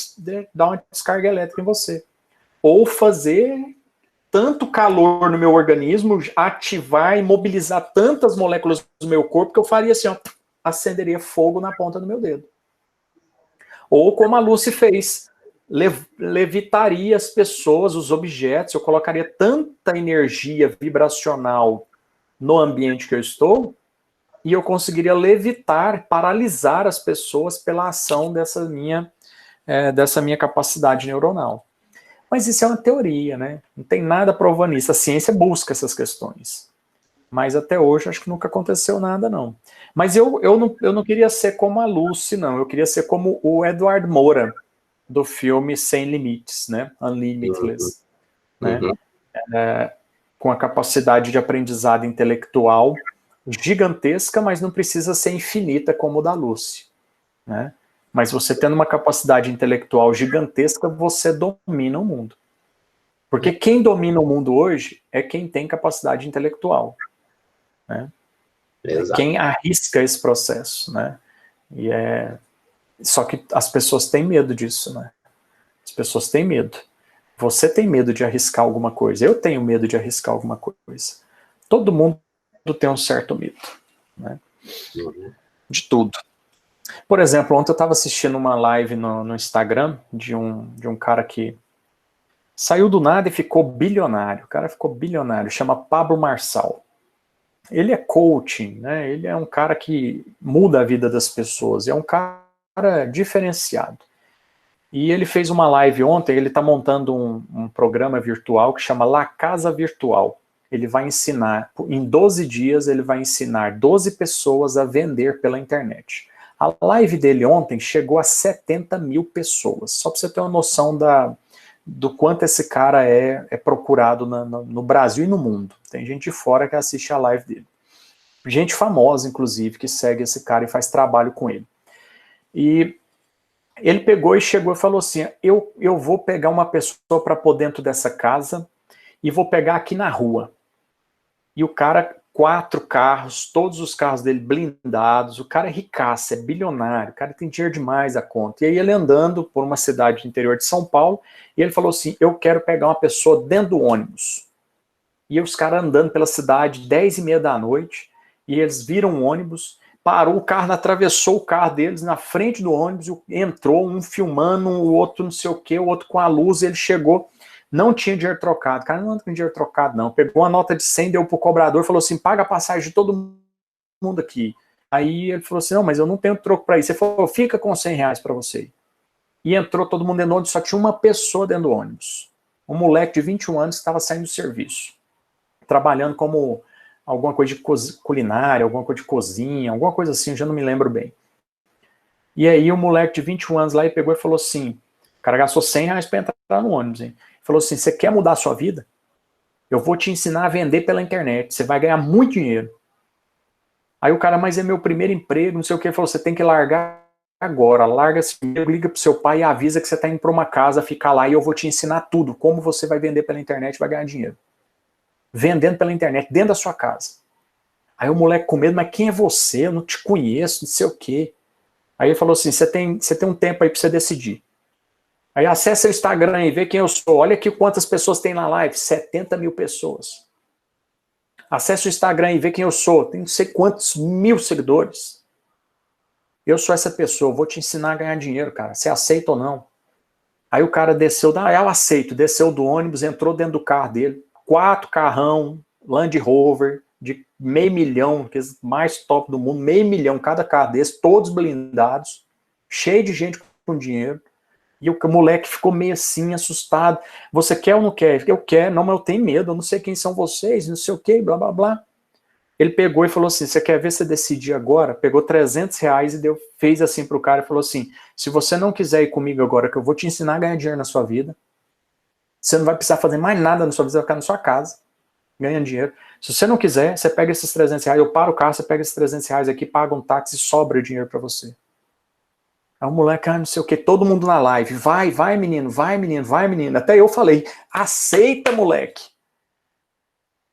dar uma descarga elétrica em você. Ou fazer tanto calor no meu organismo, ativar e mobilizar tantas moléculas do meu corpo que eu faria assim, ó, acenderia fogo na ponta do meu dedo. Ou como a Lucy fez, levitaria as pessoas, os objetos, eu colocaria tanta energia vibracional no ambiente que eu estou, e eu conseguiria levitar, paralisar as pessoas pela ação dessa minha capacidade neuronal. Mas isso é uma teoria, né? Não tem nada provando isso. A ciência busca essas questões. Mas até hoje acho que nunca aconteceu nada, não. Mas eu não queria ser como a Lucy, não. Eu queria ser como o Edward Moura, do filme Sem Limites, né? Unlimitless. Né? Com a capacidade de aprendizado intelectual gigantesca, mas não precisa ser infinita como o da Lucy. Né? Mas você tendo uma capacidade intelectual gigantesca, você domina o mundo. Porque quem domina o mundo hoje é quem tem capacidade intelectual. Né? É quem arrisca esse processo. Né? Só que as pessoas têm medo disso. Né? As pessoas têm medo. Você tem medo de arriscar alguma coisa. Eu tenho medo de arriscar alguma coisa. Todo mundo tem um certo medo. Né? De tudo. Por exemplo, ontem eu estava assistindo uma live no Instagram de um cara que saiu do nada e ficou bilionário. O cara ficou bilionário, chama Pablo Marçal. Ele é coaching, né? Ele é um cara que muda a vida das pessoas, é um cara diferenciado. E ele fez uma live ontem, ele está montando um programa virtual que chama La Casa Virtual. Ele vai ensinar, em 12 dias, ele vai ensinar 12 pessoas a vender pela internet. A live dele ontem chegou a 70 mil pessoas, só para você ter uma noção do quanto esse cara é procurado no Brasil e no mundo. Tem gente de fora que assiste a live dele. Gente famosa, inclusive, que segue esse cara e faz trabalho com ele. E ele pegou e chegou e falou assim, eu vou pegar uma pessoa para pôr dentro dessa casa e vou pegar aqui na rua. E o cara, 4 carros, todos os carros dele blindados, o cara é ricaço, é bilionário, o cara tem dinheiro demais a conta. E aí ele andando por uma cidade do interior de São Paulo, e ele falou assim, eu quero pegar uma pessoa dentro do ônibus. E os caras andando pela cidade, 10h30 da noite, e eles viram um ônibus, parou o carro, atravessou o carro deles na frente do ônibus, entrou, um filmando, o outro não sei o que, o outro com a luz, ele chegou... Não tinha dinheiro trocado. Cara, não tinha dinheiro trocado, não. Pegou uma nota de 100, deu pro cobrador, falou assim, paga a passagem de todo mundo aqui. Aí ele falou assim, não, mas eu não tenho troco para isso. Ele falou, fica com 100 reais para você. E entrou todo mundo dentro do ônibus, só tinha uma pessoa dentro do ônibus. Um moleque de 21 anos que estava saindo do serviço. Trabalhando como alguma coisa de culinária, alguma coisa de cozinha, alguma coisa assim, eu já não me lembro bem. E aí o moleque de 21 anos lá e pegou e falou assim, o cara gastou 100 reais para entrar no ônibus, hein? Falou assim, você quer mudar a sua vida? eu vou te ensinar a vender pela internet, você vai ganhar muito dinheiro. Aí o cara, mas é meu primeiro emprego, não sei o que, ele falou, você tem que largar agora, larga esse emprego, liga pro seu pai e avisa que você tá indo pra uma casa, ficar lá e eu vou te ensinar tudo, como você vai vender pela internet e vai ganhar dinheiro. Vendendo pela internet, dentro da sua casa. Aí o moleque com medo, mas quem é você? Eu não te conheço, não sei o quê. Aí ele falou assim, você tem um tempo aí pra você decidir. Aí acessa o Instagram e vê quem eu sou. Olha aqui quantas pessoas tem na live, 70 mil pessoas. Acesse o Instagram e vê quem eu sou, tem não sei quantos mil seguidores. Eu sou essa pessoa, vou te ensinar a ganhar dinheiro, cara. Você aceita ou não? Aí o cara desceu, eu aceito, desceu do ônibus, entrou dentro do carro dele, 4 carrão, Land Rover, de $500.000, que é mais top do mundo, $500.000 cada carro desse, todos blindados, cheio de gente com dinheiro. E o moleque ficou meio assim, assustado. Você quer ou não quer? Eu quero, não, mas eu tenho medo, eu não sei quem são vocês, não sei o que, blá, blá, blá. Ele pegou e falou assim, você quer ver você decidir agora? Pegou R$300 e fez assim pro cara e falou assim, se você não quiser ir comigo agora, que eu vou te ensinar a ganhar dinheiro na sua vida, você não vai precisar fazer mais nada na sua vida, você vai ficar na sua casa, ganhando dinheiro. Se você não quiser, você pega esses R$300, eu paro o carro, você pega esses R$300 aqui, paga um táxi e sobra o dinheiro para você. Aí o moleque, não sei o que, todo mundo na live, vai menino, vai menino, vai menino. Até eu falei, aceita moleque.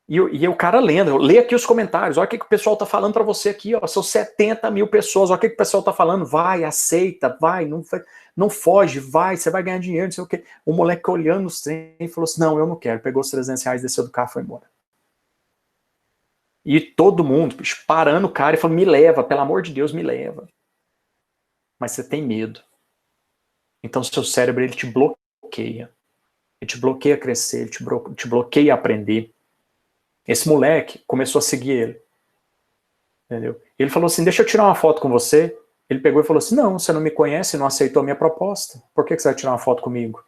E o cara lendo, lê aqui os comentários, olha o que o pessoal tá falando para você aqui, ó, são 70 mil pessoas, olha o que o pessoal tá falando, vai, aceita, vai, não foge, vai, você vai ganhar dinheiro, não sei o que. O moleque olhando os trem e falou assim, não, eu não quero, pegou os R$300, desceu do carro e foi embora. E todo mundo, bicho, parando o cara e falando, me leva, pelo amor de Deus, me leva. Mas você tem medo. Então seu cérebro, ele te bloqueia. Ele te bloqueia a crescer, ele te bloqueia a aprender. Esse moleque começou a seguir ele. Entendeu? Ele falou assim, deixa eu tirar uma foto com você. Ele pegou e falou assim, não, você não me conhece, não aceitou a minha proposta. Por que você vai tirar uma foto comigo?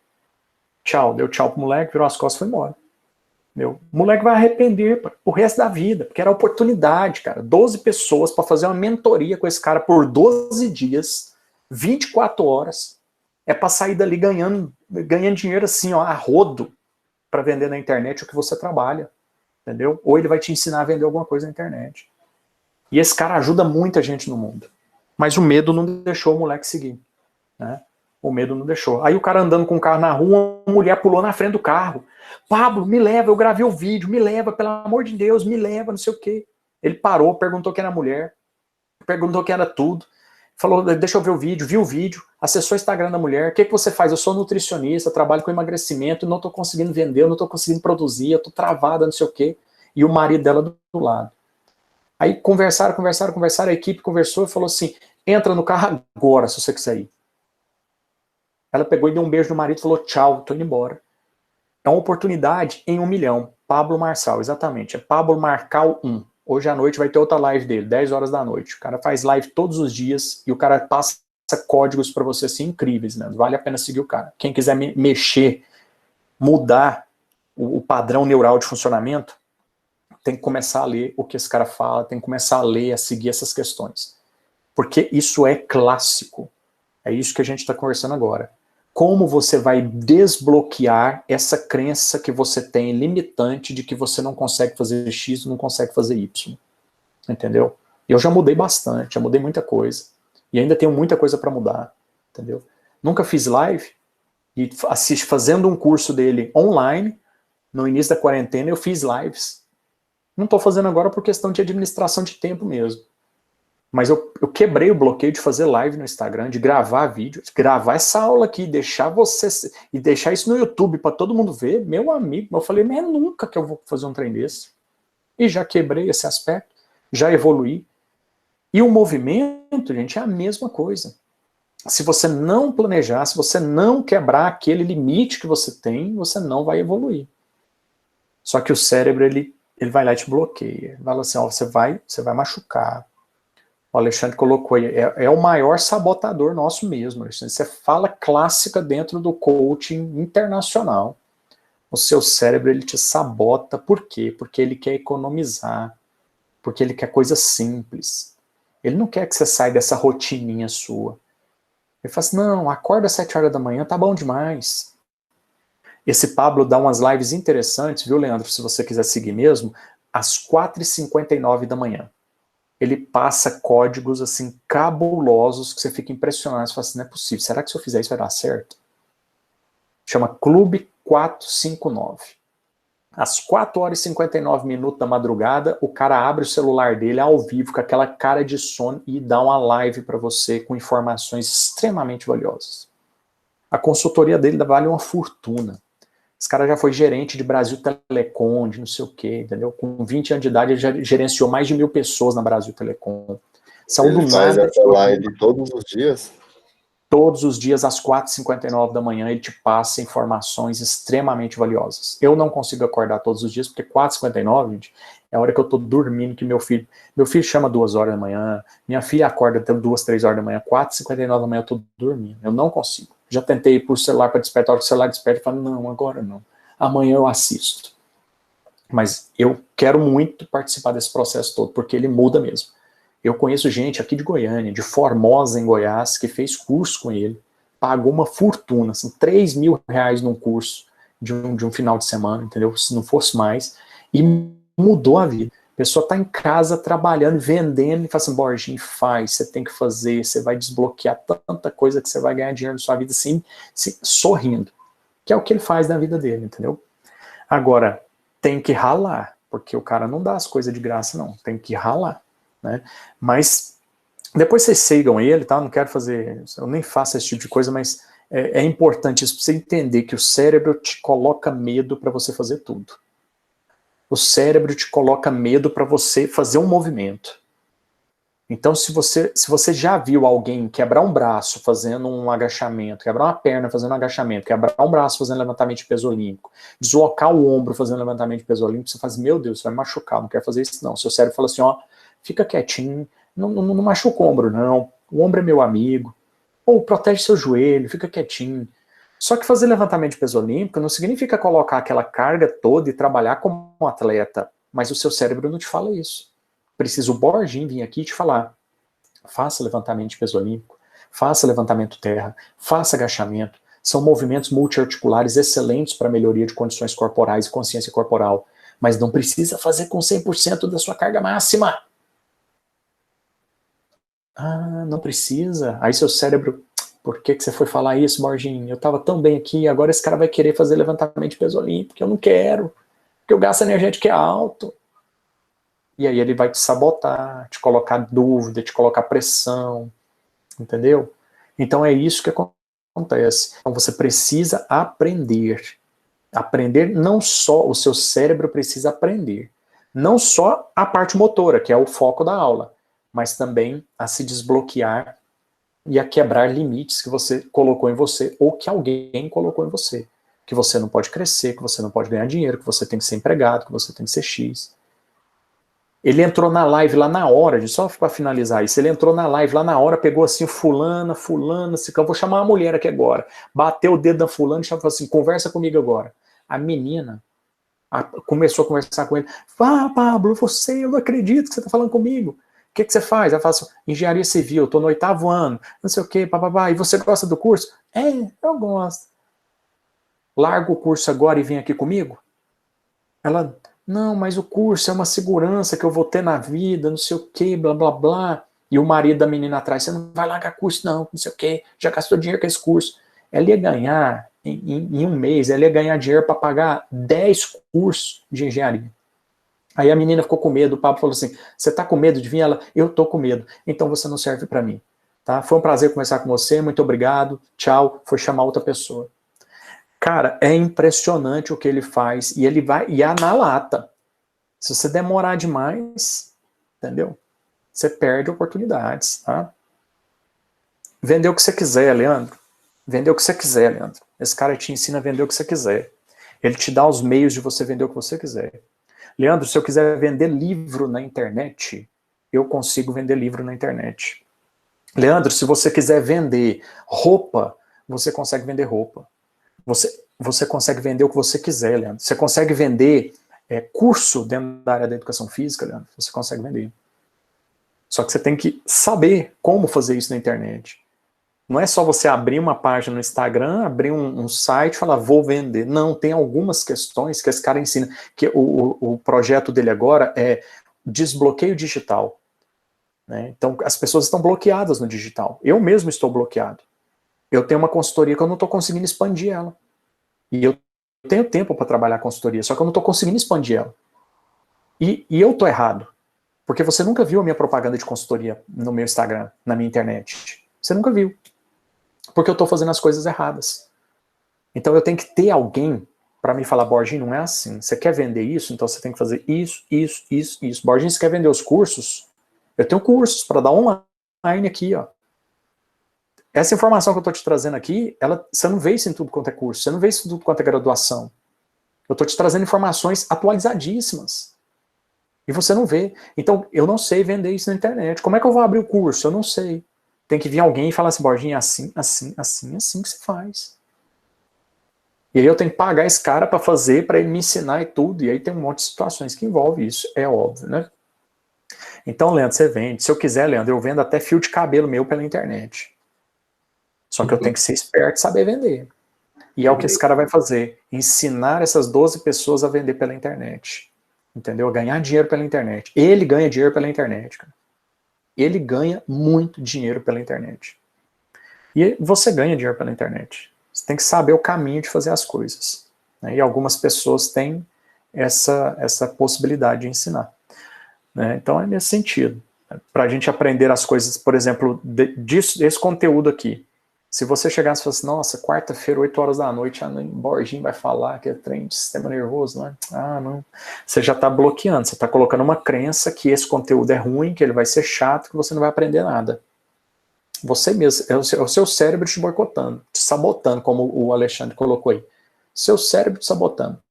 Tchau, deu tchau pro moleque, virou as costas e foi embora. Meu, o moleque vai arrepender o resto da vida, porque era oportunidade, cara. 12 pessoas para fazer uma mentoria com esse cara por 12 dias, 24 horas. É para sair dali ganhando dinheiro assim, ó, a rodo, para vender na internet o que você trabalha. Entendeu? Ou ele vai te ensinar a vender alguma coisa na internet. E esse cara ajuda muita gente no mundo. Mas o medo não deixou o moleque seguir. Né? O medo não deixou. Aí o cara andando com o carro na rua, uma mulher pulou na frente do carro. Pablo, me leva, eu gravei o vídeo, me leva, pelo amor de Deus, me leva, não sei o quê. Ele parou, perguntou quem era a mulher, perguntou quem era tudo. Falou, deixa eu ver o vídeo, viu o vídeo, acessou o Instagram da mulher, o que você faz? Eu sou nutricionista, trabalho com emagrecimento, não estou conseguindo vender, eu não estou conseguindo produzir, eu estou travada, não sei o quê. E o marido dela do lado. Aí conversaram, a equipe conversou e falou assim, entra no carro agora, se você quiser ir. Ela pegou e deu um beijo no marido e falou, tchau, tô indo embora. É uma oportunidade em 1 milhão. Pablo Marçal, exatamente, é Pablo Marcal 1. Hoje à noite vai ter outra live dele, 10 horas da noite. O cara faz live todos os dias e o cara passa códigos para você assim incríveis, né? Vale a pena seguir o cara. Quem quiser mexer, mudar o padrão neural de funcionamento, tem que começar a ler o que esse cara fala, tem que começar a ler, a seguir essas questões. Porque isso é clássico. É isso que a gente está conversando agora. Como você vai desbloquear essa crença que você tem limitante de que você não consegue fazer X, não consegue fazer Y. Entendeu? Eu já mudei bastante, já mudei muita coisa. E ainda tenho muita coisa para mudar. Entendeu? Nunca fiz live e fazendo um curso dele online, no início da quarentena, eu fiz lives. Não estou fazendo agora por questão de administração de tempo mesmo. Mas eu quebrei o bloqueio de fazer live no Instagram, de gravar vídeo, de gravar essa aula aqui, deixar isso no YouTube para todo mundo ver, meu amigo. Eu falei, mas nunca que eu vou fazer um trem desse. E já quebrei esse aspecto, já evoluí. E o movimento, gente, é a mesma coisa. Se você não planejar, se você não quebrar aquele limite que você tem, você não vai evoluir. Só que o cérebro, ele vai lá e te bloqueia. Fala assim, ó, você vai machucar. O Alexandre colocou aí, é o maior sabotador nosso mesmo, Alexandre. Isso é fala clássica dentro do coaching internacional. O seu cérebro, ele te sabota. Por quê? Porque ele quer economizar. Porque ele quer coisa simples. Ele não quer que você saia dessa rotininha sua. Ele fala assim, não, acorda às 7 horas da manhã, tá bom demais. Esse Pablo dá umas lives interessantes, viu, Leandro? Se você quiser seguir mesmo, às 4h59 da manhã. Ele passa códigos, assim, cabulosos, que você fica impressionado. Você fala assim, não é possível. Será que se eu fizer isso vai dar certo? Chama Clube 459. Às 4h59 da madrugada, o cara abre o celular dele ao vivo, com aquela cara de sono, e dá uma live para você com informações extremamente valiosas. A consultoria dele vale uma fortuna. Esse cara já foi gerente de Brasil Telecom, de não sei o quê, entendeu? Com 20 anos de idade, ele já gerenciou mais de 1.000 pessoas na Brasil Telecom. Saiu do Ele faz nada. essa live todos os dias? Todos os dias, às 4h59 da manhã, ele te passa informações extremamente valiosas. Eu não consigo acordar todos os dias, porque 4h59, gente, é a hora que eu tô dormindo, que meu filho chama 2 horas da manhã, minha filha acorda até 2, 3 horas da manhã, 4h59 da manhã eu tô dormindo. Eu não consigo. Já tentei ir por celular para despertar, a hora que o celular desperta, eu falo, não, agora não. Amanhã eu assisto. Mas eu quero muito participar desse processo todo, porque ele muda mesmo. Eu conheço gente aqui de Goiânia, de Formosa, em Goiás, que fez curso com ele, pagou uma fortuna, assim, R$ 3.000 num curso de um final de semana, entendeu? Se não fosse mais, e mudou a vida. A pessoa está em casa trabalhando, vendendo, e fala assim, Borginho, faz, você tem que fazer, você vai desbloquear tanta coisa que você vai ganhar dinheiro na sua vida assim, sorrindo. Que é o que ele faz na vida dele, entendeu? Agora, tem que ralar, porque o cara não dá as coisas de graça, não. Tem que ralar. Né? Mas depois vocês sigam ele, tá? Não quero fazer, eu nem faço esse tipo de coisa, mas é importante isso para você entender que o cérebro te coloca medo para você fazer tudo. O cérebro te coloca medo para você fazer um movimento. Então, se você já viu alguém quebrar um braço fazendo um agachamento, quebrar uma perna fazendo um agachamento, quebrar um braço fazendo levantamento de peso olímpico, deslocar o ombro fazendo levantamento de peso olímpico, você faz, meu Deus, você vai me machucar, não quero fazer isso não. Seu cérebro fala assim, ó, fica quietinho, não machuca o ombro não, o ombro é meu amigo, ou protege seu joelho, fica quietinho. Só que fazer levantamento de peso olímpico não significa colocar aquela carga toda e trabalhar como um atleta, mas o seu cérebro não te fala isso. Precisa o Borginho vir aqui e te falar, faça levantamento de peso olímpico, faça levantamento terra, faça agachamento, são movimentos multiarticulares excelentes para melhoria de condições corporais e consciência corporal, mas não precisa fazer com 100% da sua carga máxima. Ah, não precisa. Aí seu cérebro, por que você foi falar isso, Borginho? Eu estava tão bem aqui, agora esse cara vai querer fazer levantamento de peso olímpico, eu não quero, porque o gasto energético é alto. E aí ele vai te sabotar, te colocar dúvida, te colocar pressão, entendeu? Então é isso que acontece. Então você precisa aprender. Aprender não só, o seu cérebro precisa aprender, não só a parte motora, que é o foco da aula, mas também a se desbloquear e a quebrar limites que você colocou em você ou que alguém colocou em você. Que você não pode crescer, que você não pode ganhar dinheiro, que você tem que ser empregado, que você tem que ser X. Ele entrou na live lá na hora, só para finalizar isso, ele entrou na live lá na hora, pegou assim, fulana, assim, eu vou chamar uma mulher aqui agora. Bateu o dedo da fulana e falou assim, conversa comigo agora. A menina começou a conversar com ele. Ah, Pablo, eu não acredito que você está falando comigo. O que você faz? Ela fala assim, engenharia civil, estou no 8º ano, não sei o quê, papapá. E você gosta do curso? Eu gosto. Larga o curso agora e vem aqui comigo? Ela, não, mas o curso é uma segurança que eu vou ter na vida, não sei o que, blá, blá, blá. E o marido da menina atrás, você não vai largar curso não sei o que, já gastou dinheiro com esse curso. Ela ia ganhar, em um mês, ela ia ganhar dinheiro para pagar 10 cursos de engenharia. Aí a menina ficou com medo, o Pablo falou assim, você tá com medo de vir? Ela, eu tô com medo, então você não serve para mim. Tá? Foi um prazer conversar com você, muito obrigado, tchau, foi chamar outra pessoa. Cara, é impressionante o que ele faz, e ele vai, e é na lata. Se você demorar demais, entendeu? Você perde oportunidades, tá? Vender o que você quiser, Leandro. Vender o que você quiser, Leandro. Esse cara te ensina a vender o que você quiser. Ele te dá os meios de você vender o que você quiser. Leandro, se eu quiser vender livro na internet, eu consigo vender livro na internet. Leandro, se você quiser vender roupa, você consegue vender roupa. Você consegue vender o que você quiser, Leandro. Você consegue vender curso dentro da área da educação física, Leandro. Você consegue vender. Só que você tem que saber como fazer isso na internet. Não é só você abrir uma página no Instagram, abrir um site e falar, vou vender. Não, tem algumas questões que esse cara ensina. Que o projeto dele agora é desbloqueio digital. Né? Então, as pessoas estão bloqueadas no digital. Eu mesmo estou bloqueado. Eu tenho uma consultoria que eu não estou conseguindo expandir ela. E eu tenho tempo para trabalhar a consultoria, só que eu não estou conseguindo expandir ela. E eu estou errado. Porque você nunca viu a minha propaganda de consultoria no meu Instagram, na minha internet. Você nunca viu. Porque eu estou fazendo as coisas erradas. Então eu tenho que ter alguém para me falar, Borginho, não é assim. Você quer vender isso? Então você tem que fazer isso, isso, isso, isso. Borginho, você quer vender os cursos? Eu tenho cursos para dar online aqui, ó. Essa informação que eu estou te trazendo aqui, você não vê isso em tudo quanto é curso, você não vê isso em tudo quanto é graduação. Eu estou te trazendo informações atualizadíssimas. E você não vê. Então, eu não sei vender isso na internet. Como é que eu vou abrir o curso? Eu não sei. Tem que vir alguém e falar assim, Borginho, assim, assim, assim, assim que você faz. E aí eu tenho que pagar esse cara para fazer, para ele me ensinar e tudo. E aí tem um monte de situações que envolve isso, é óbvio, né? Então, Leandro, você vende. Se eu quiser, Leandro, eu vendo até fio de cabelo meu pela internet. Só que eu tenho que ser esperto e saber vender. E é o que esse cara vai fazer. Ensinar essas 12 pessoas a vender pela internet. Entendeu? A ganhar dinheiro pela internet. Ele ganha dinheiro pela internet, cara. Ele ganha muito dinheiro pela internet. E você ganha dinheiro pela internet. Você tem que saber o caminho de fazer as coisas. Né? E algumas pessoas têm essa possibilidade de ensinar. Né? Então é nesse sentido. Para a gente aprender as coisas, por exemplo, desse conteúdo aqui. Se você chegasse e falasse, nossa, quarta-feira, 8 horas da noite, a Borginho vai falar que é trem de sistema nervoso, não é? Ah, não. Você já está bloqueando, você está colocando uma crença que esse conteúdo é ruim, que ele vai ser chato, que você não vai aprender nada. Você mesmo, é o seu cérebro te boicotando, te sabotando, como o Alexandre colocou aí. Seu cérebro te sabotando.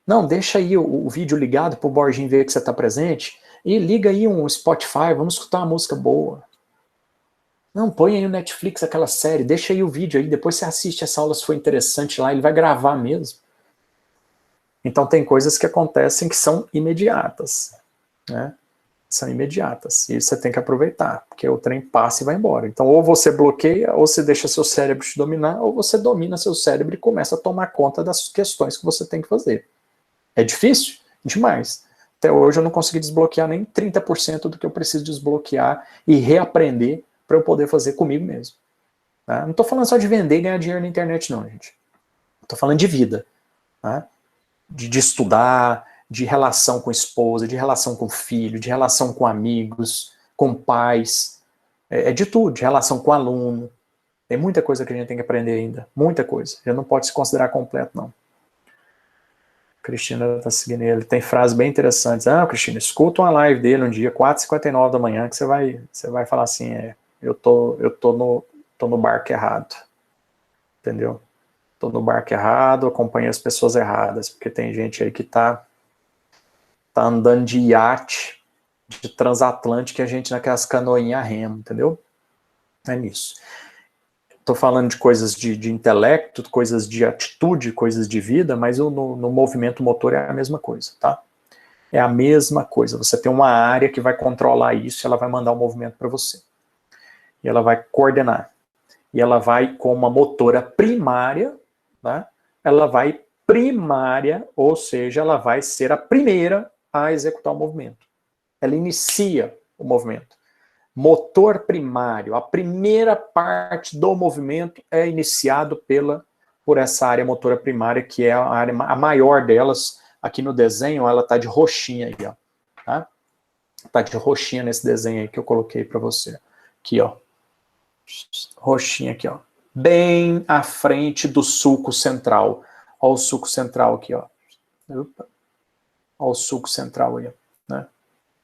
Não, deixa aí o vídeo ligado para o Borginho ver que você está presente, e liga aí um Spotify, vamos escutar uma música boa. Não, põe aí no Netflix aquela série, deixa aí o vídeo aí, depois você assiste essa aula se for interessante lá, ele vai gravar mesmo. Então tem coisas que acontecem que são imediatas, né? São imediatas, e você tem que aproveitar, porque o trem passa e vai embora. Então ou você bloqueia, ou você deixa seu cérebro te dominar, ou você domina seu cérebro e começa a tomar conta das questões que você tem que fazer. É difícil? Demais. Até hoje eu não consegui desbloquear nem 30% do que eu preciso desbloquear e reaprender para eu poder fazer comigo mesmo. Tá? Não estou falando só de vender e ganhar dinheiro na internet, não, gente. Estou falando de vida. Tá? De estudar, de relação com esposa, de relação com filho, de relação com amigos, com pais. É de tudo, de relação com aluno. Tem muita coisa que a gente tem que aprender ainda. Muita coisa. Já não pode se considerar completo, não. Cristina está seguindo ele. Tem frases bem interessantes. Ah, Cristina, escuta uma live dele um dia, 4h59 da manhã, que você vai falar assim, eu tô no barco errado. Entendeu? Tô no barco errado, acompanho as pessoas erradas, porque tem gente aí que tá andando de iate, de transatlântico, e a gente naquelas canoinhas a remo, entendeu? É nisso. Estou falando de coisas de intelecto, coisas de atitude, coisas de vida, mas no movimento motor é a mesma coisa, tá? É a mesma coisa. Você tem uma área que vai controlar isso, ela vai mandar o movimento para você. E ela vai coordenar. E ela vai, com uma motora primária, tá? Ela vai primária, ou seja, ela vai ser a primeira a executar o movimento. Ela inicia o movimento. Motor primário, a primeira parte do movimento é iniciado por essa área motora primária, que é a maior delas. Aqui no desenho, ela está de roxinha aí, ó. Tá? Tá de roxinha nesse desenho aí que eu coloquei para você. Aqui, ó. Roxinha aqui, ó. Bem à frente do sulco central. Olha o sulco central aqui, ó. Opa. Olha o sulco central aí, né?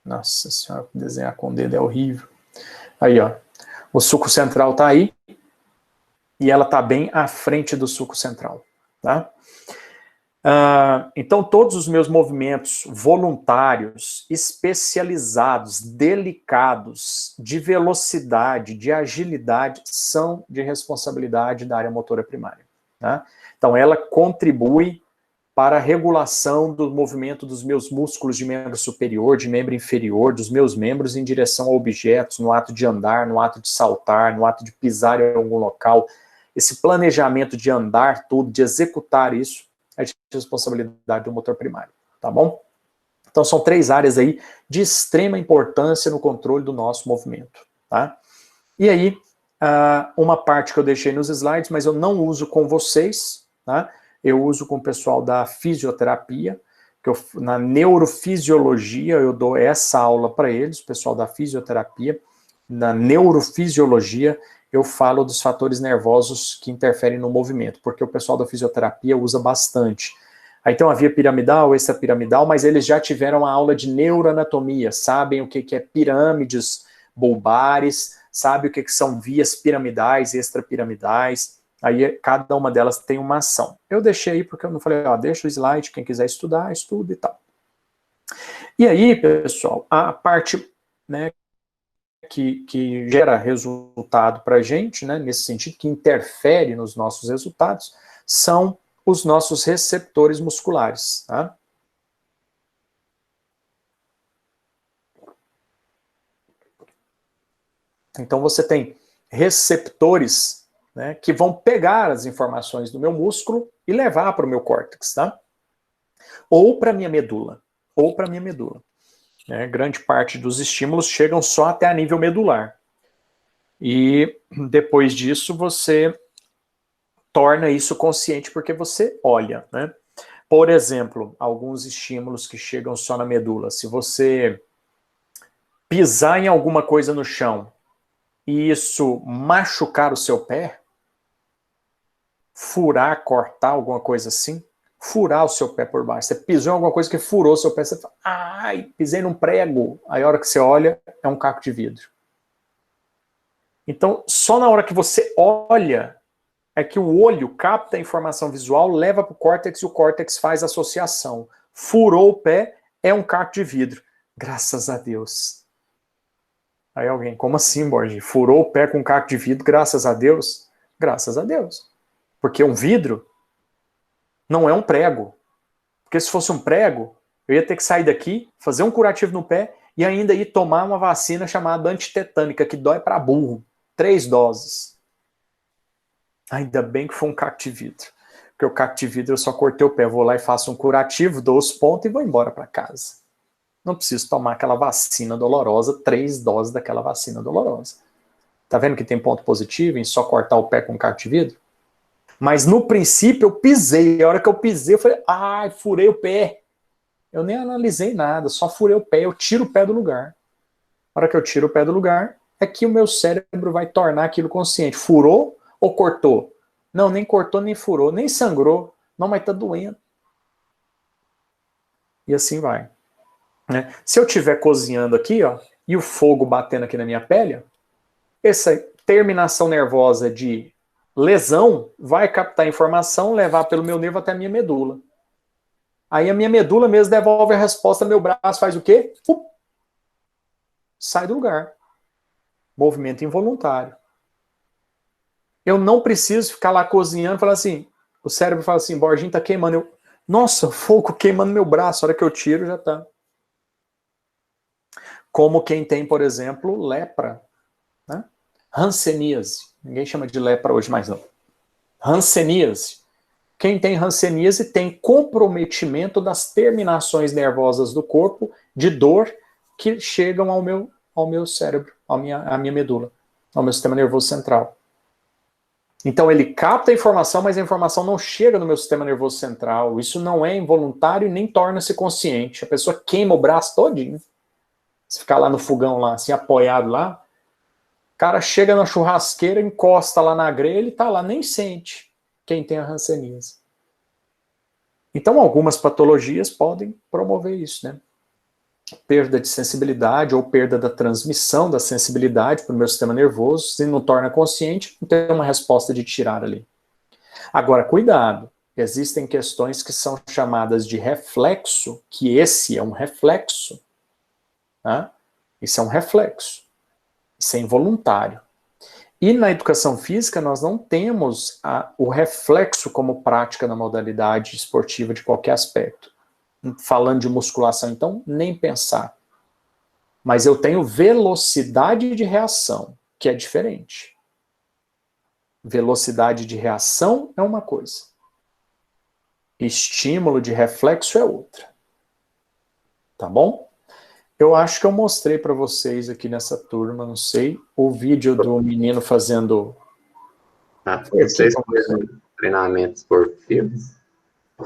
Nossa senhora, desenhar com o dedo é horrível. Aí, ó, o sulco central tá aí e ela tá bem à frente do sulco central, tá? Então, todos os meus movimentos voluntários, especializados, delicados, de velocidade, de agilidade, são de responsabilidade da área motora primária, tá? Então, ela contribui para a regulação do movimento dos meus músculos de membro superior, de membro inferior, dos meus membros em direção a objetos, no ato de andar, no ato de saltar, no ato de pisar em algum local. Esse planejamento de andar tudo, de executar isso, é de responsabilidade do motor primário, tá bom? Então são 3 áreas aí de extrema importância no controle do nosso movimento, tá? E aí, uma parte que eu deixei nos slides, mas eu não uso com vocês, tá? Eu uso com o pessoal da fisioterapia, que na neurofisiologia eu dou essa aula para eles, o pessoal da fisioterapia. Na neurofisiologia eu falo dos fatores nervosos que interferem no movimento, porque o pessoal da fisioterapia usa bastante. Aí tem uma via piramidal, extrapiramidal, mas eles já tiveram a aula de neuroanatomia, sabem o que é pirâmides bulbares, sabem o que são vias piramidais, extrapiramidais. Aí cada uma delas tem uma ação. Eu deixei aí porque eu não falei, ó, deixa o slide, quem quiser estudar, estuda e tal. E aí, pessoal, a parte, né, que gera resultado para a gente, né, nesse sentido, que interfere nos nossos resultados, são os nossos receptores musculares, tá? Então você tem receptores, né, que vão pegar as informações do meu músculo e levar para o meu córtex, tá? Ou para a minha medula, Né? Grande parte dos estímulos chegam só até a nível medular. E depois disso você torna isso consciente porque você olha, né? Por exemplo, alguns estímulos que chegam só na medula. Se você pisar em alguma coisa no chão e isso machucar o seu pé, furar, cortar, alguma coisa assim, furar o seu pé por baixo. Você pisou em alguma coisa que furou o seu pé, você fala, ai, pisei num prego. Aí a hora que você olha, é um caco de vidro. Então, só na hora que você olha, é que o olho capta a informação visual, leva para o córtex e o córtex faz associação. Furou o pé, é um caco de vidro. Graças a Deus. Aí alguém, como assim, Borges? Furou o pé com um caco de vidro, graças a Deus? Graças a Deus. Porque um vidro não é um prego. Porque se fosse um prego, eu ia ter que sair daqui, fazer um curativo no pé e ainda ir tomar uma vacina chamada antitetânica, que dói para burro. 3 doses. Ainda bem que foi um caco de vidro. Porque o caco de vidro eu só cortei o pé, vou lá e faço um curativo, dou os pontos e vou embora para casa. Não preciso tomar aquela vacina dolorosa, 3 doses daquela vacina dolorosa. Tá vendo que tem ponto positivo em só cortar o pé com caco de vidro? Mas no princípio eu pisei. A hora que eu pisei, eu falei, ai, furei o pé. Eu nem analisei nada, só furei o pé, eu tiro o pé do lugar. A hora que eu tiro o pé do lugar, é que o meu cérebro vai tornar aquilo consciente. Furou ou cortou? Não, nem cortou, nem furou, nem sangrou. Não, mas tá doendo. E assim vai. Né? Se eu estiver cozinhando aqui, ó, e o fogo batendo aqui na minha pele, essa terminação nervosa de lesão vai captar informação, levar pelo meu nervo até a minha medula. Aí a minha medula mesmo devolve a resposta, meu braço faz o quê? Sai do lugar. Movimento involuntário. Eu não preciso ficar lá cozinhando e falar assim, o cérebro fala assim, Borginho tá queimando. Nossa, fogo queimando meu braço, a hora que eu tiro já tá. Como quem tem, por exemplo, lepra, né? Hanseníase. Ninguém chama de lepra hoje mais não. Hanseníase. Quem tem hanseníase tem comprometimento das terminações nervosas do corpo de dor que chegam ao meu cérebro, à minha medula, ao meu sistema nervoso central. Então ele capta a informação, mas a informação não chega no meu sistema nervoso central. Isso não é involuntário e nem torna-se consciente. A pessoa queima o braço todinho. Se ficar lá no fogão, lá, assim, apoiado lá, o cara chega na churrasqueira, encosta lá na grelha e tá lá, nem sente quem tem a hanseníase. Então algumas patologias podem promover isso, né? Perda de sensibilidade ou perda da transmissão da sensibilidade para o meu sistema nervoso, se não torna consciente, não tem uma resposta de tirar ali. Agora, cuidado, existem questões que são chamadas de reflexo, que esse é um reflexo, né? Isso é um reflexo, isso é involuntário. E na educação física nós não temos o reflexo como prática na modalidade esportiva de qualquer aspecto. Falando de musculação, então, nem pensar. Mas eu tenho velocidade de reação, que é diferente. Velocidade de reação é uma coisa. Estímulo de reflexo é outra. Tá bom? Eu acho que eu mostrei para vocês aqui nessa turma, não sei, o vídeo do menino fazendo... Vocês fizeram treinamentos por fios?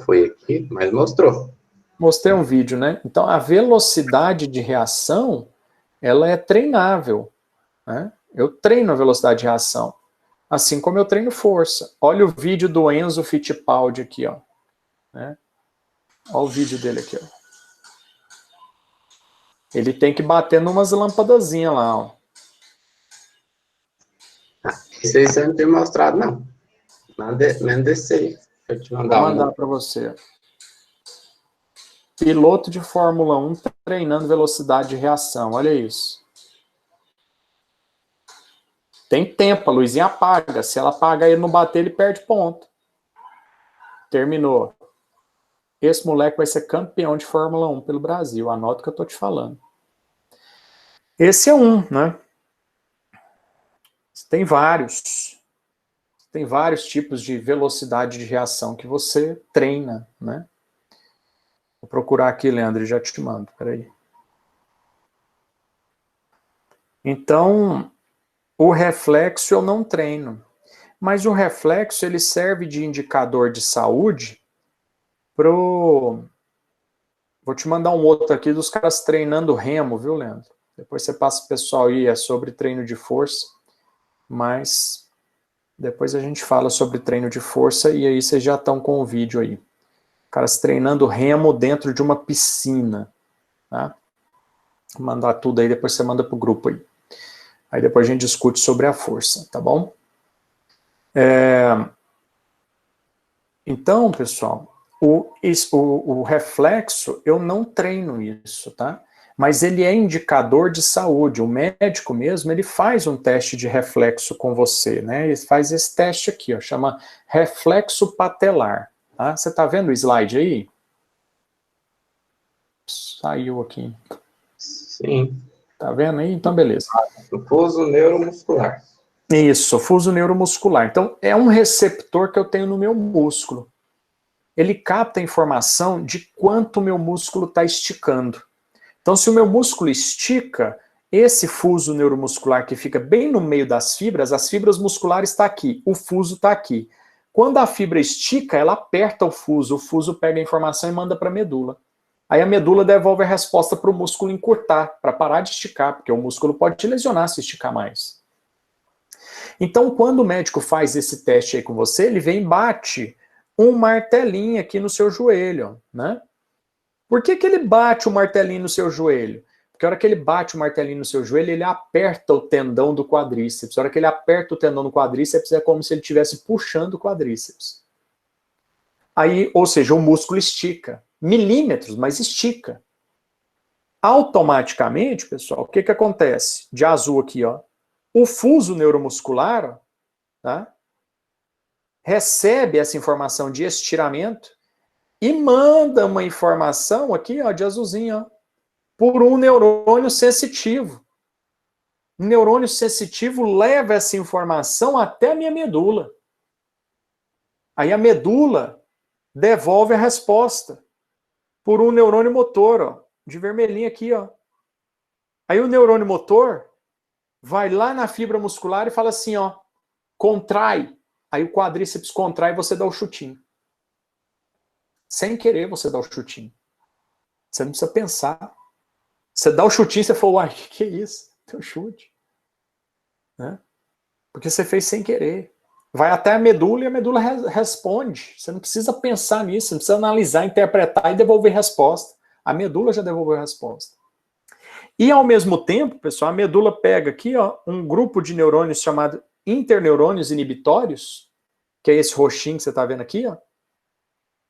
Foi aqui, mas mostrou. Mostrei um vídeo, né? Então, a velocidade de reação, ela é treinável, né? Eu treino a velocidade de reação, assim como eu treino força. Olha o vídeo do Enzo Fittipaldi aqui, ó. Né? Olha o vídeo dele aqui, ó. Ele tem que bater numas lampadazinhas lá, ó. Isso aí você não tem mostrado, não. Menos desse aí. Deixa eu te mandar Vou mandar para você. Piloto de Fórmula 1 treinando velocidade de reação. Olha isso. Tem tempo, a luzinha apaga. Se ela apagar e ele não bater, ele perde ponto. Terminou. Esse moleque vai ser campeão de Fórmula 1 pelo Brasil. Anota o que eu tô te falando. Esse é um, né? Tem vários. Tem vários tipos de velocidade de reação que você treina, né? Vou procurar aqui, Leandro, e já te mando. Peraí. Então, o reflexo eu não treino. Mas o reflexo, ele serve de indicador de saúde pro... Vou te mandar um outro aqui dos caras treinando remo, viu, Leandro? Depois você passa o pessoal aí, é sobre treino de força. Mas depois a gente fala sobre treino de força e aí vocês já estão com o vídeo aí. Caras treinando remo dentro de uma piscina. Tá? Vou mandar tudo aí, depois você manda pro grupo aí. Aí depois a gente discute sobre a força, tá bom? Então, pessoal, o reflexo, eu não treino isso, tá? Mas ele é indicador de saúde. O médico mesmo, ele faz um teste de reflexo com você, né? Ele faz esse teste aqui, ó, chama reflexo patelar. Tá? Você tá vendo o slide aí? Saiu aqui. Sim. Tá vendo aí? Então, beleza. O fuso neuromuscular. Isso, fuso neuromuscular. Então, é um receptor que eu tenho no meu músculo. Ele capta a informação de quanto o meu músculo está esticando. Então, se o meu músculo estica, esse fuso neuromuscular que fica bem no meio das fibras, as fibras musculares estão aqui, o fuso está aqui. Quando a fibra estica, ela aperta o fuso pega a informação e manda para a medula. Aí a medula devolve a resposta para o músculo encurtar, para parar de esticar, porque o músculo pode te lesionar se esticar mais. Então, quando o médico faz esse teste aí com você, ele vem e bate um martelinho aqui no seu joelho, né? Por que ele bate o martelinho no seu joelho? Porque a hora que ele bate o martelinho no seu joelho, ele aperta o tendão do quadríceps. A hora que ele aperta o tendão do quadríceps, é como se ele estivesse puxando o quadríceps. Aí, ou seja, o músculo estica. Milímetros, mas estica. Automaticamente, pessoal, o que acontece? De azul aqui, ó. O fuso neuromuscular, ó, tá? Recebe essa informação de estiramento e manda uma informação aqui, ó, de azulzinho, ó, por um neurônio sensitivo. Um neurônio sensitivo leva essa informação até a minha medula. Aí a medula devolve a resposta por um neurônio motor, ó, de vermelhinho aqui, ó. Aí o neurônio motor vai lá na fibra muscular e fala assim, ó, contrai. Aí o quadríceps contrai e você dá o chutinho. Sem querer você dá o chutinho. Você não precisa pensar. Você dá o chutinho e você fala, uai, que é isso? Teu chute. Né? Porque você fez sem querer. Vai até a medula e a medula responde. Você não precisa pensar nisso, você não precisa analisar, interpretar e devolver resposta. A medula já devolveu a resposta. E ao mesmo tempo, pessoal, a medula pega aqui, ó, um grupo de neurônios chamado interneurônios inibitórios, que é esse roxinho que você está vendo aqui, ó,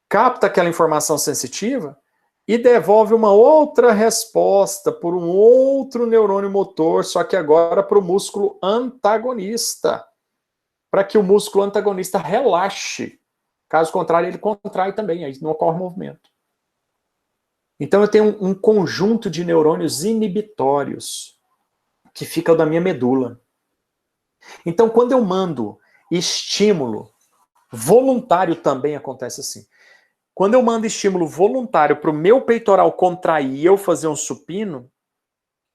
capta aquela informação sensitiva e devolve uma outra resposta por um outro neurônio motor, só que agora para o músculo antagonista, para que o músculo antagonista relaxe. Caso contrário, ele contrai também, aí não ocorre movimento. Então eu tenho um conjunto de neurônios inibitórios que ficam da minha medula. Então quando eu mando estímulo voluntário, também acontece assim. Quando eu mando estímulo voluntário para o meu peitoral contrair e eu fazer um supino,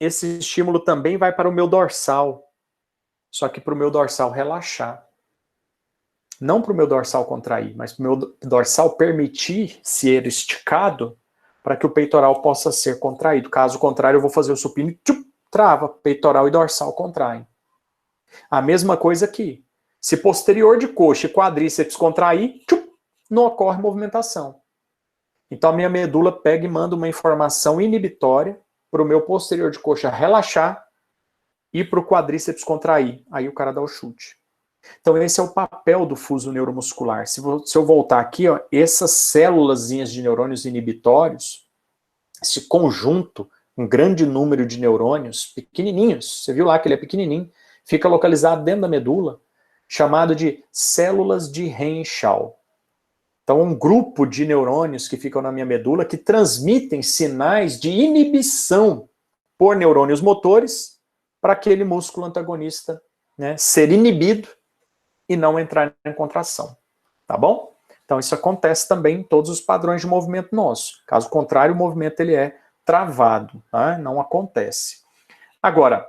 esse estímulo também vai para o meu dorsal. Só que para o meu dorsal relaxar. Não para o meu dorsal contrair, mas para o meu dorsal permitir ser esticado para que o peitoral possa ser contraído. Caso contrário, eu vou fazer o supino e trava, peitoral e dorsal contraem. A mesma coisa aqui. Se posterior de coxa e quadríceps contrair, não ocorre movimentação. Então a minha medula pega e manda uma informação inibitória para o meu posterior de coxa relaxar e para o quadríceps contrair. Aí o cara dá o chute. Então esse é o papel do fuso neuromuscular. Se eu voltar aqui, ó, essas célulazinhas de neurônios inibitórios, esse conjunto, um grande número de neurônios pequenininhos, você viu lá que ele é pequenininho, fica localizado dentro da medula, chamado de células de Henschel. Então, um grupo de neurônios que ficam na minha medula que transmitem sinais de inibição por neurônios motores para aquele músculo antagonista, né, ser inibido e não entrar em contração. Tá bom? Então, isso acontece também em todos os padrões de movimento nosso. Caso contrário, o movimento ele é travado, tá? Não acontece. Agora,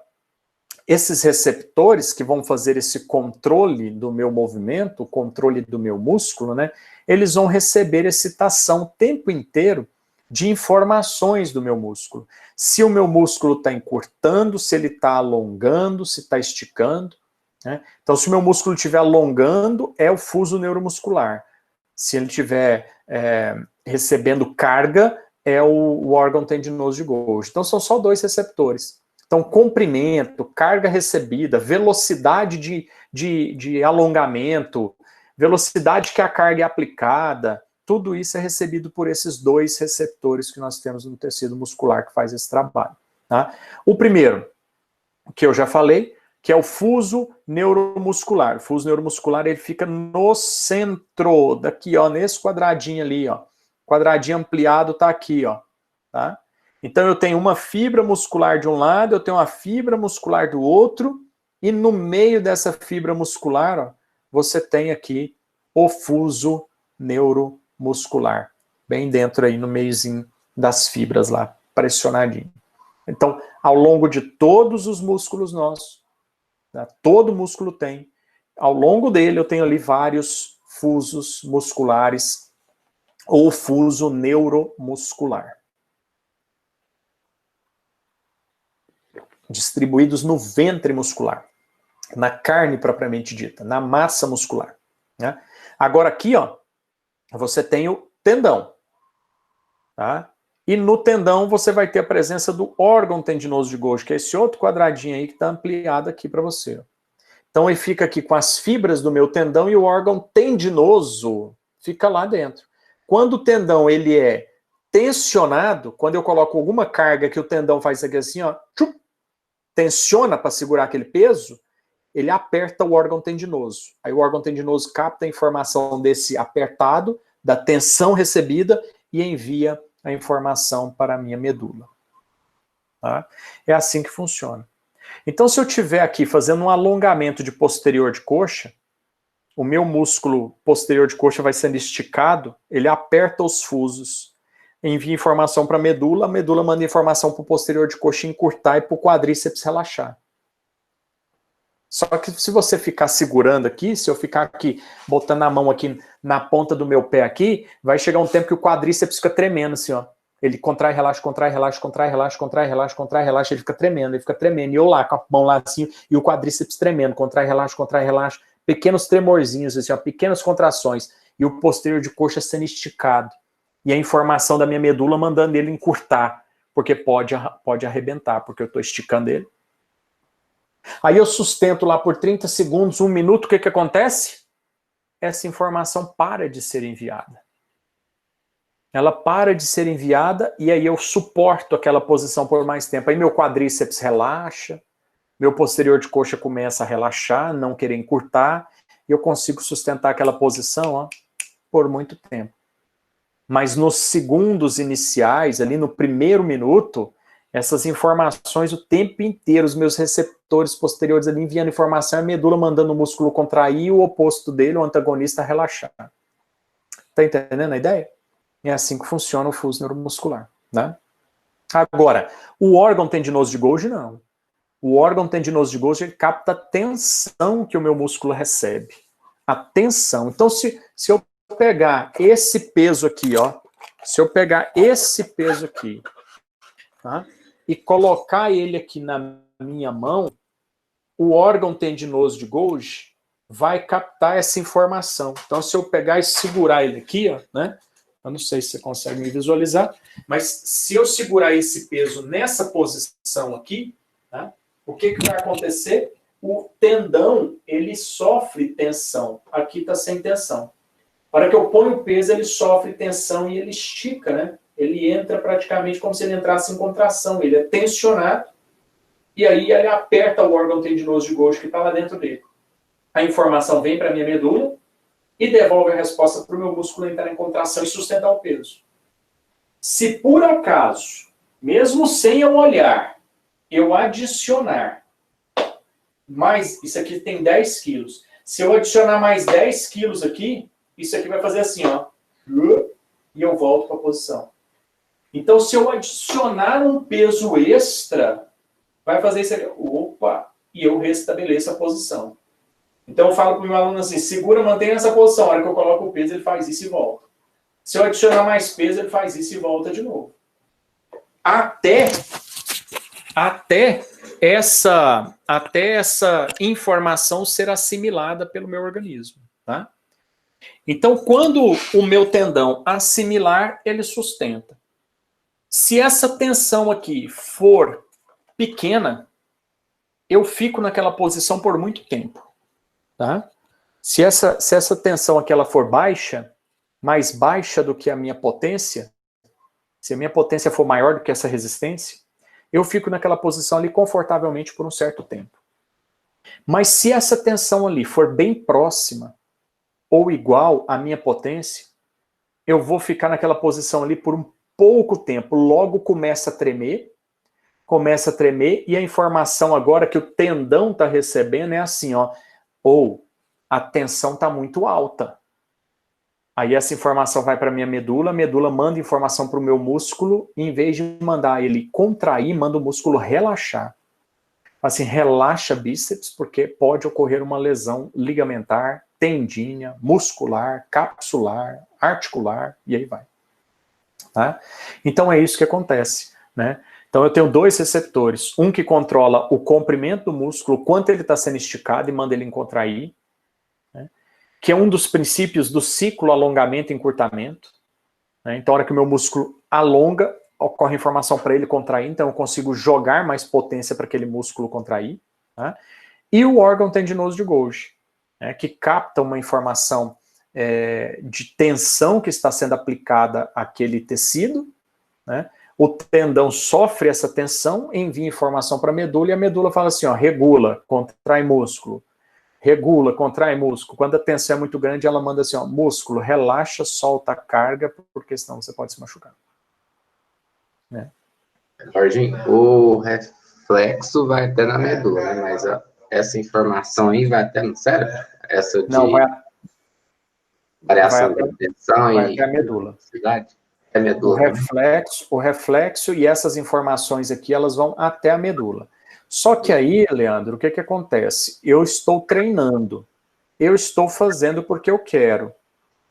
esses receptores que vão fazer esse controle do meu movimento, o controle do meu músculo, né, eles vão receber excitação o tempo inteiro de informações do meu músculo. Se o meu músculo está encurtando, se ele está alongando, se está esticando. Né? Então, se o meu músculo estiver alongando, é o fuso neuromuscular. Se ele estiver recebendo carga, é o órgão tendinoso de Golgi. Então, são só dois receptores. Então, comprimento, carga recebida, velocidade de alongamento, velocidade que a carga é aplicada, tudo isso é recebido por esses dois receptores que nós temos no tecido muscular que faz esse trabalho. Tá? O primeiro, que eu já falei, que é o fuso neuromuscular. O fuso neuromuscular ele fica no centro, daqui, ó, nesse quadradinho ali, ó. Quadradinho ampliado tá aqui, ó. Tá? Então eu tenho uma fibra muscular de um lado, eu tenho uma fibra muscular do outro, e no meio dessa fibra muscular, ó, você tem aqui o fuso neuromuscular, bem dentro aí no meiozinho das fibras lá, pressionadinho. Então, ao longo de todos os músculos nossos, né, todo músculo tem, ao longo dele eu tenho ali vários fusos musculares, ou fuso neuromuscular. Distribuídos no ventre muscular, na carne propriamente dita, na massa muscular. Né? Agora aqui, ó, você tem o tendão. Tá? E no tendão você vai ter a presença do órgão tendinoso de Golgi, que é esse outro quadradinho aí que está ampliado aqui para você. Então ele fica aqui com as fibras do meu tendão e o órgão tendinoso fica lá dentro. Quando o tendão ele é tensionado, quando eu coloco alguma carga que o tendão faz aqui assim, ó, tensiona para segurar aquele peso, ele aperta o órgão tendinoso. Aí o órgão tendinoso capta a informação desse apertado, da tensão recebida, e envia a informação para a minha medula. Tá? É assim que funciona. Então, se eu estiver aqui fazendo um alongamento de posterior de coxa, o meu músculo posterior de coxa vai sendo esticado, ele aperta os fusos, envia informação para a medula manda informação para o posterior de coxa encurtar e para o quadríceps relaxar. Só que se você ficar segurando aqui, se eu ficar aqui, botando a mão aqui na ponta do meu pé aqui, vai chegar um tempo que o quadríceps fica tremendo assim, ó. Ele contrai, relaxa, contrai, relaxa, contrai, relaxa, contrai, relaxa, contrai, relaxa, ele fica tremendo. E eu lá, com a mão lá assim, e o quadríceps tremendo, contrai, relaxa, pequenos tremorzinhos, assim, ó, pequenas contrações, e o posterior de coxa sendo esticado. E a informação da minha medula mandando ele encurtar, porque pode arrebentar, porque eu estou esticando ele. Aí eu sustento lá por 30 segundos, 1 minuto, o que acontece? Essa informação para de ser enviada. ela para de ser enviada e aí eu suporto aquela posição por mais tempo. Aí meu quadríceps relaxa, meu posterior de coxa começa a relaxar, não querer encurtar, e eu consigo sustentar aquela posição, ó, por muito tempo. Mas nos segundos iniciais, ali no primeiro minuto, essas informações o tempo inteiro, os meus receptores posteriores ali enviando informação, a medula mandando o músculo contrair e o oposto dele, o antagonista, relaxar. Tá entendendo a ideia? É assim que funciona o fuso neuromuscular, né? Agora, o órgão tendinoso de Golgi não. O órgão tendinoso de Golgi ele capta a tensão que o meu músculo recebe. A tensão. Então, se eu pegar esse peso aqui, ó, se eu pegar esse peso aqui, tá, e colocar ele aqui na minha mão, o órgão tendinoso de Golgi vai captar essa informação. Então, se eu pegar e segurar ele aqui, ó, né, eu não sei se você consegue me visualizar, mas se eu segurar esse peso nessa posição aqui, tá, o que vai acontecer? O tendão, ele sofre tensão. Aqui está sem tensão. Na hora que eu ponho o peso, ele sofre tensão e ele estica, né? Ele entra praticamente como se ele entrasse em contração. Ele é tensionado e aí ele aperta o órgão tendinoso de Golgi que está lá dentro dele. A informação vem para a minha medula e devolve a resposta para o meu músculo entrar em contração e sustentar o peso. Se por acaso, mesmo sem eu olhar, eu adicionar mais, isso aqui tem 10 quilos. Se eu adicionar mais 10 quilos aqui, isso aqui vai fazer assim, ó. E eu volto para a posição. Então, se eu adicionar um peso extra, vai fazer isso aqui. Opa! E eu restabeleço a posição. Então, eu falo para o meu aluno assim, segura, mantenha essa posição. A hora que eu coloco o peso, ele faz isso e volta. Se eu adicionar mais peso, ele faz isso e volta de novo. Até essa informação ser assimilada pelo meu organismo, tá? Então, quando o meu tendão assimilar, ele sustenta. Se essa tensão aqui for pequena, eu fico naquela posição por muito tempo, tá? Se essa tensão aqui ela for baixa, mais baixa do que a minha potência, se a minha potência for maior do que essa resistência, eu fico naquela posição ali confortavelmente por um certo tempo. Mas se essa tensão ali for bem próxima ou igual à minha potência, eu vou ficar naquela posição ali por um pouco tempo. Logo começa a tremer e a informação agora que o tendão está recebendo é assim, ó, ou a tensão está muito alta. Aí essa informação vai para a minha medula, a medula manda informação para o meu músculo, e em vez de mandar ele contrair, manda o músculo relaxar. Assim, relaxa bíceps, porque pode ocorrer uma lesão ligamentar, tendínea, muscular, capsular, articular, e aí vai. Tá? Então é isso que acontece, né? Então eu tenho dois receptores, um que controla o comprimento do músculo, quanto ele está sendo esticado e manda ele contrair, né? Que é um dos princípios do ciclo alongamento e encurtamento, né? Então a hora que o meu músculo alonga, ocorre informação para ele contrair, então eu consigo jogar mais potência para aquele músculo contrair, tá? E o órgão tendinoso de Golgi, né, que capta uma informação de tensão que está sendo aplicada àquele tecido, né? O tendão sofre essa tensão, envia informação para a medula, e a medula fala assim, ó, regula, contrai músculo. Regula, contrai músculo. Quando a tensão é muito grande, ela manda assim, ó, músculo, relaxa, solta a carga, porque senão você pode se machucar. Né? Jorginho, o reflexo vai até na medula, né? Mas essa informação aí vai até no cérebro? Essa de Não, variação de tensão vai e até a medula. velocidade? É medula, o reflexo e essas informações aqui, elas vão até a medula. Só que aí, Leandro, o que que acontece? Eu estou treinando. Eu estou fazendo porque eu quero.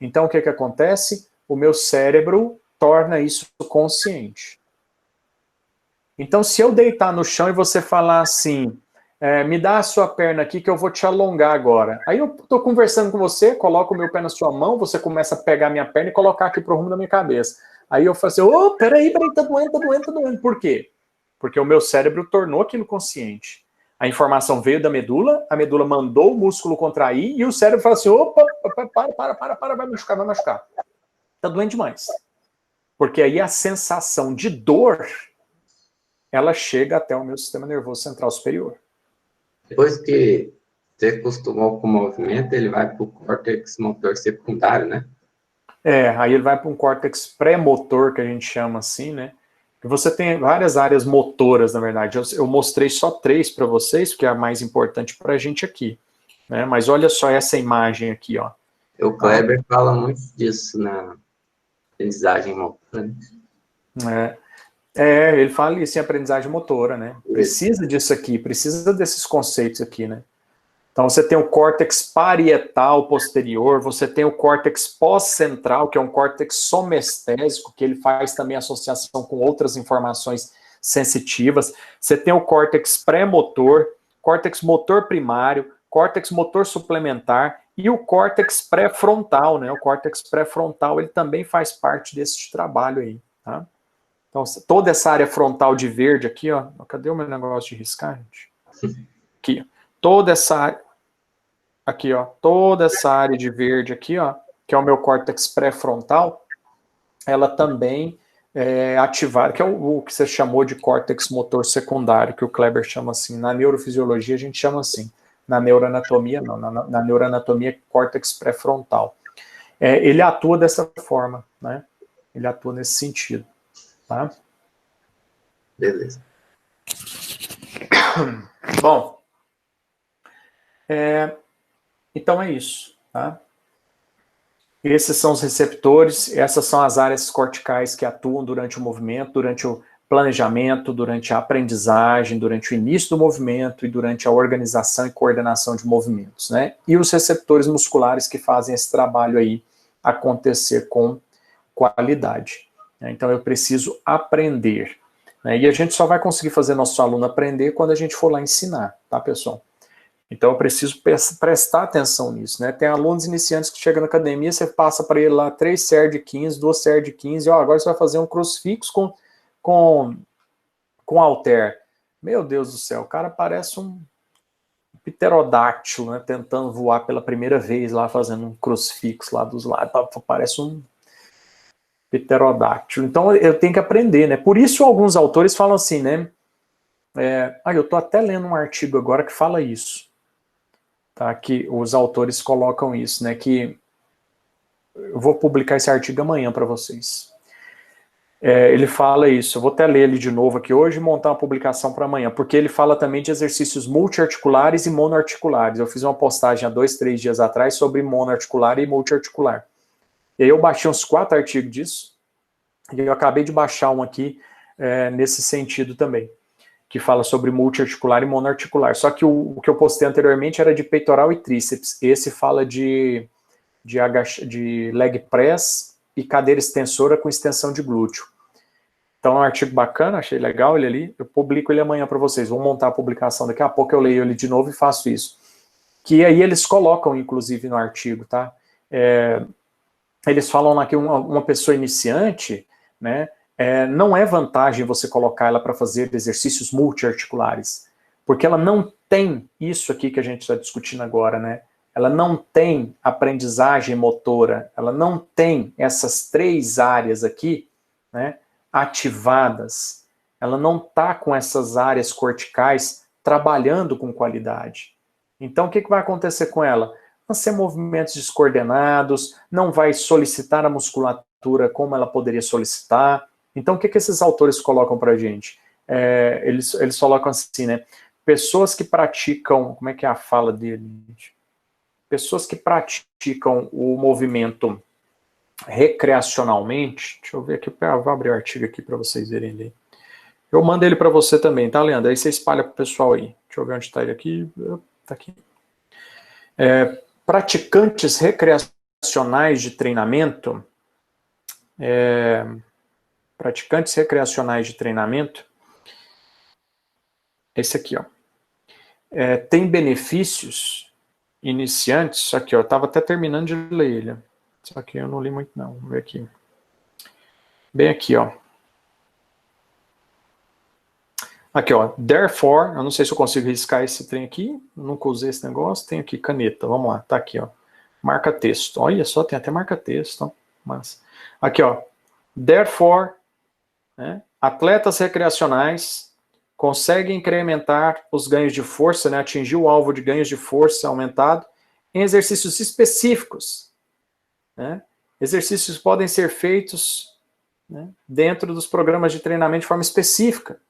Então, o que que acontece? O meu cérebro torna isso consciente. Então, se eu deitar no chão e você falar assim, me dá a sua perna aqui que eu vou te alongar agora. Aí eu estou conversando com você, coloco o meu pé na sua mão, você começa a pegar a minha perna e colocar aqui pro rumo da minha cabeça. Aí eu falo assim, peraí, tá doendo. Por quê? Porque o meu cérebro tornou aquilo consciente. A informação veio da medula, a medula mandou o músculo contrair e o cérebro fala assim, opa, para, vai machucar. Tá doendo demais. Porque aí a sensação de dor, ela chega até o meu sistema nervoso central superior. Depois que você acostumou com o movimento, ele vai para o córtex motor secundário, né? Aí ele vai para um córtex pré-motor, que a gente chama assim, né? E você tem várias áreas motoras, na verdade. Eu mostrei só 3 para vocês, porque é a mais importante para a gente aqui. Né? Mas olha só essa imagem aqui, ó. O Kleber fala muito disso na aprendizagem motora. Ele fala isso em aprendizagem motora, né? Precisa disso aqui, precisa desses conceitos aqui, né? Então você tem o córtex parietal posterior, você tem o córtex pós-central, que é um córtex somestésico, que ele faz também associação com outras informações sensitivas. Você tem o córtex pré-motor, córtex motor primário, córtex motor suplementar e o córtex pré-frontal, né? O córtex pré-frontal, ele também faz parte desse trabalho aí, tá? Então, toda essa área frontal de verde aqui, ó. Cadê o meu negócio de riscar, gente? Aqui, toda essa área. Aqui, ó. Toda essa área de verde aqui, ó, que é o meu córtex pré-frontal, ela também é ativada, que é o que você chamou de córtex motor secundário, que o Kleber chama assim. Na neurofisiologia a gente chama assim. Na neuroanatomia, não. Na neuroanatomia, córtex pré-frontal. Ele atua dessa forma, né? Ele atua nesse sentido. Tá? Beleza. Bom, então é isso, tá? Esses são os receptores, essas são as áreas corticais que atuam durante o movimento, durante o planejamento, durante a aprendizagem, durante o início do movimento e durante a organização e coordenação de movimentos, né? E os receptores musculares que fazem esse trabalho aí acontecer com qualidade. Então eu preciso aprender. Né? E a gente só vai conseguir fazer nosso aluno aprender quando a gente for lá ensinar, tá, pessoal? Então eu preciso prestar atenção nisso. Né? Tem alunos iniciantes que chegam na academia, você passa para ele lá 3 séries de 15, 2 séries de 15, ó, agora você vai fazer um crucifixo com halter. Meu Deus do céu, o cara parece um pterodáctilo, né? Tentando voar pela primeira vez lá, fazendo um crucifixo lá dos lados, parece um pterodáctilo. Então eu tenho que aprender, né? Por isso alguns autores falam assim, né? Eu estou até lendo um artigo agora que fala isso, tá? Que os autores colocam isso, né? Que eu vou publicar esse artigo amanhã para vocês. Ele fala isso, eu vou até ler ele de novo aqui hoje e montar uma publicação para amanhã, porque ele fala também de exercícios multiarticulares e monoarticulares. Eu fiz uma postagem há 2, 3 dias atrás sobre monoarticular e multiarticular. E aí eu baixei uns 4 artigos disso, e eu acabei de baixar um aqui nesse sentido também, que fala sobre multiarticular e monoarticular. Só que o que eu postei anteriormente era de peitoral e tríceps. Esse fala de leg press e cadeira extensora com extensão de glúteo. Então é um artigo bacana, achei legal ele ali. Eu publico ele amanhã para vocês. Vou montar a publicação daqui a pouco, eu leio ele de novo e faço isso. Que aí eles colocam, inclusive, no artigo, tá? Eles falam lá que uma pessoa iniciante, né, não é vantagem você colocar ela para fazer exercícios multiarticulares, porque ela não tem isso aqui que a gente está discutindo agora, né? Ela não tem aprendizagem motora, ela não tem essas 3 áreas aqui, né, ativadas, ela não está com essas áreas corticais trabalhando com qualidade. Então o que vai acontecer com ela? Vão ser movimentos descoordenados, não vai solicitar a musculatura como ela poderia solicitar. Então, o que esses autores colocam para a gente? Eles colocam assim, né? Pessoas que praticam, como é que é a fala dele? Pessoas que praticam o movimento recreacionalmente, deixa eu ver aqui, eu vou abrir o artigo aqui para vocês verem ali. Eu mando ele para você também, tá, Leandro? Aí você espalha para o pessoal aí. Deixa eu ver onde está ele aqui. Está aqui. Praticantes recreacionais de treinamento, esse aqui, ó, tem benefícios iniciantes, só que eu estava até terminando de ler ele, só que eu não li muito não, vamos ver aqui. Bem aqui, ó. Aqui, ó, therefore, eu não sei se eu consigo riscar esse trem aqui, nunca usei esse negócio, tem aqui caneta, vamos lá, tá aqui, ó, marca texto, olha só, tem até marca texto, ó. Mas, aqui, ó, Therefore, né, atletas recreacionais conseguem incrementar os ganhos de força, né, atingir o alvo de ganhos de força aumentado em exercícios específicos. Né? Exercícios podem ser feitos, né, dentro dos programas de treinamento de forma específica.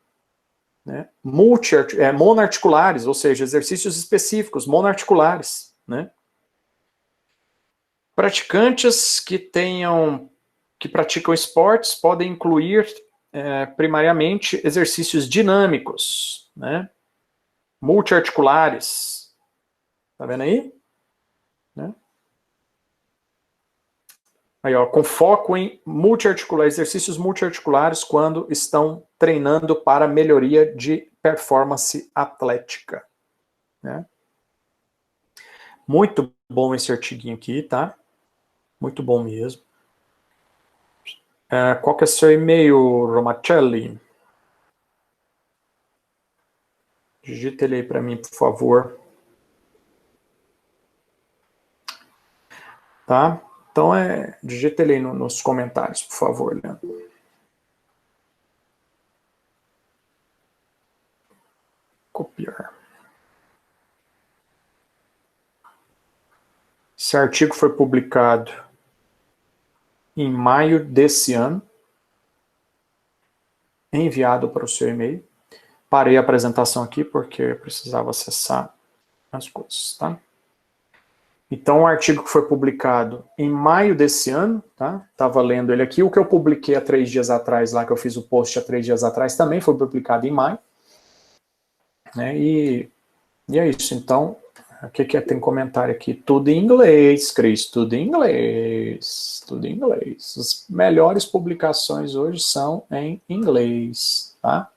Né? Monoarticulares, ou seja, exercícios específicos, monoarticulares. Né? Praticantes que praticam esportes podem incluir primariamente exercícios dinâmicos, né? Multiarticulares. Tá vendo aí? Né? Aí, ó, com foco em exercícios multiarticulares quando estão treinando para melhoria de performance atlética. Né? Muito bom esse artiguinho aqui, tá? Muito bom mesmo. Qual que é o seu e-mail, Romacelli? Digita ele aí para mim, por favor. Tá? Então, digita ele aí nos comentários, por favor, Leandro. Copiar. Esse artigo foi publicado em maio desse ano, enviado para o seu e-mail. Parei a apresentação aqui porque eu precisava acessar as coisas, tá? Então, o artigo que foi publicado em maio desse ano, tá? Estava lendo ele aqui. O que eu publiquei há 3 dias atrás, lá que eu fiz o post há 3 dias atrás, também foi publicado em maio. Né? E é isso. Então, o que tem comentário aqui? Tudo em inglês, Cris. Tudo em inglês. Tudo em inglês. As melhores publicações hoje são em inglês, tá?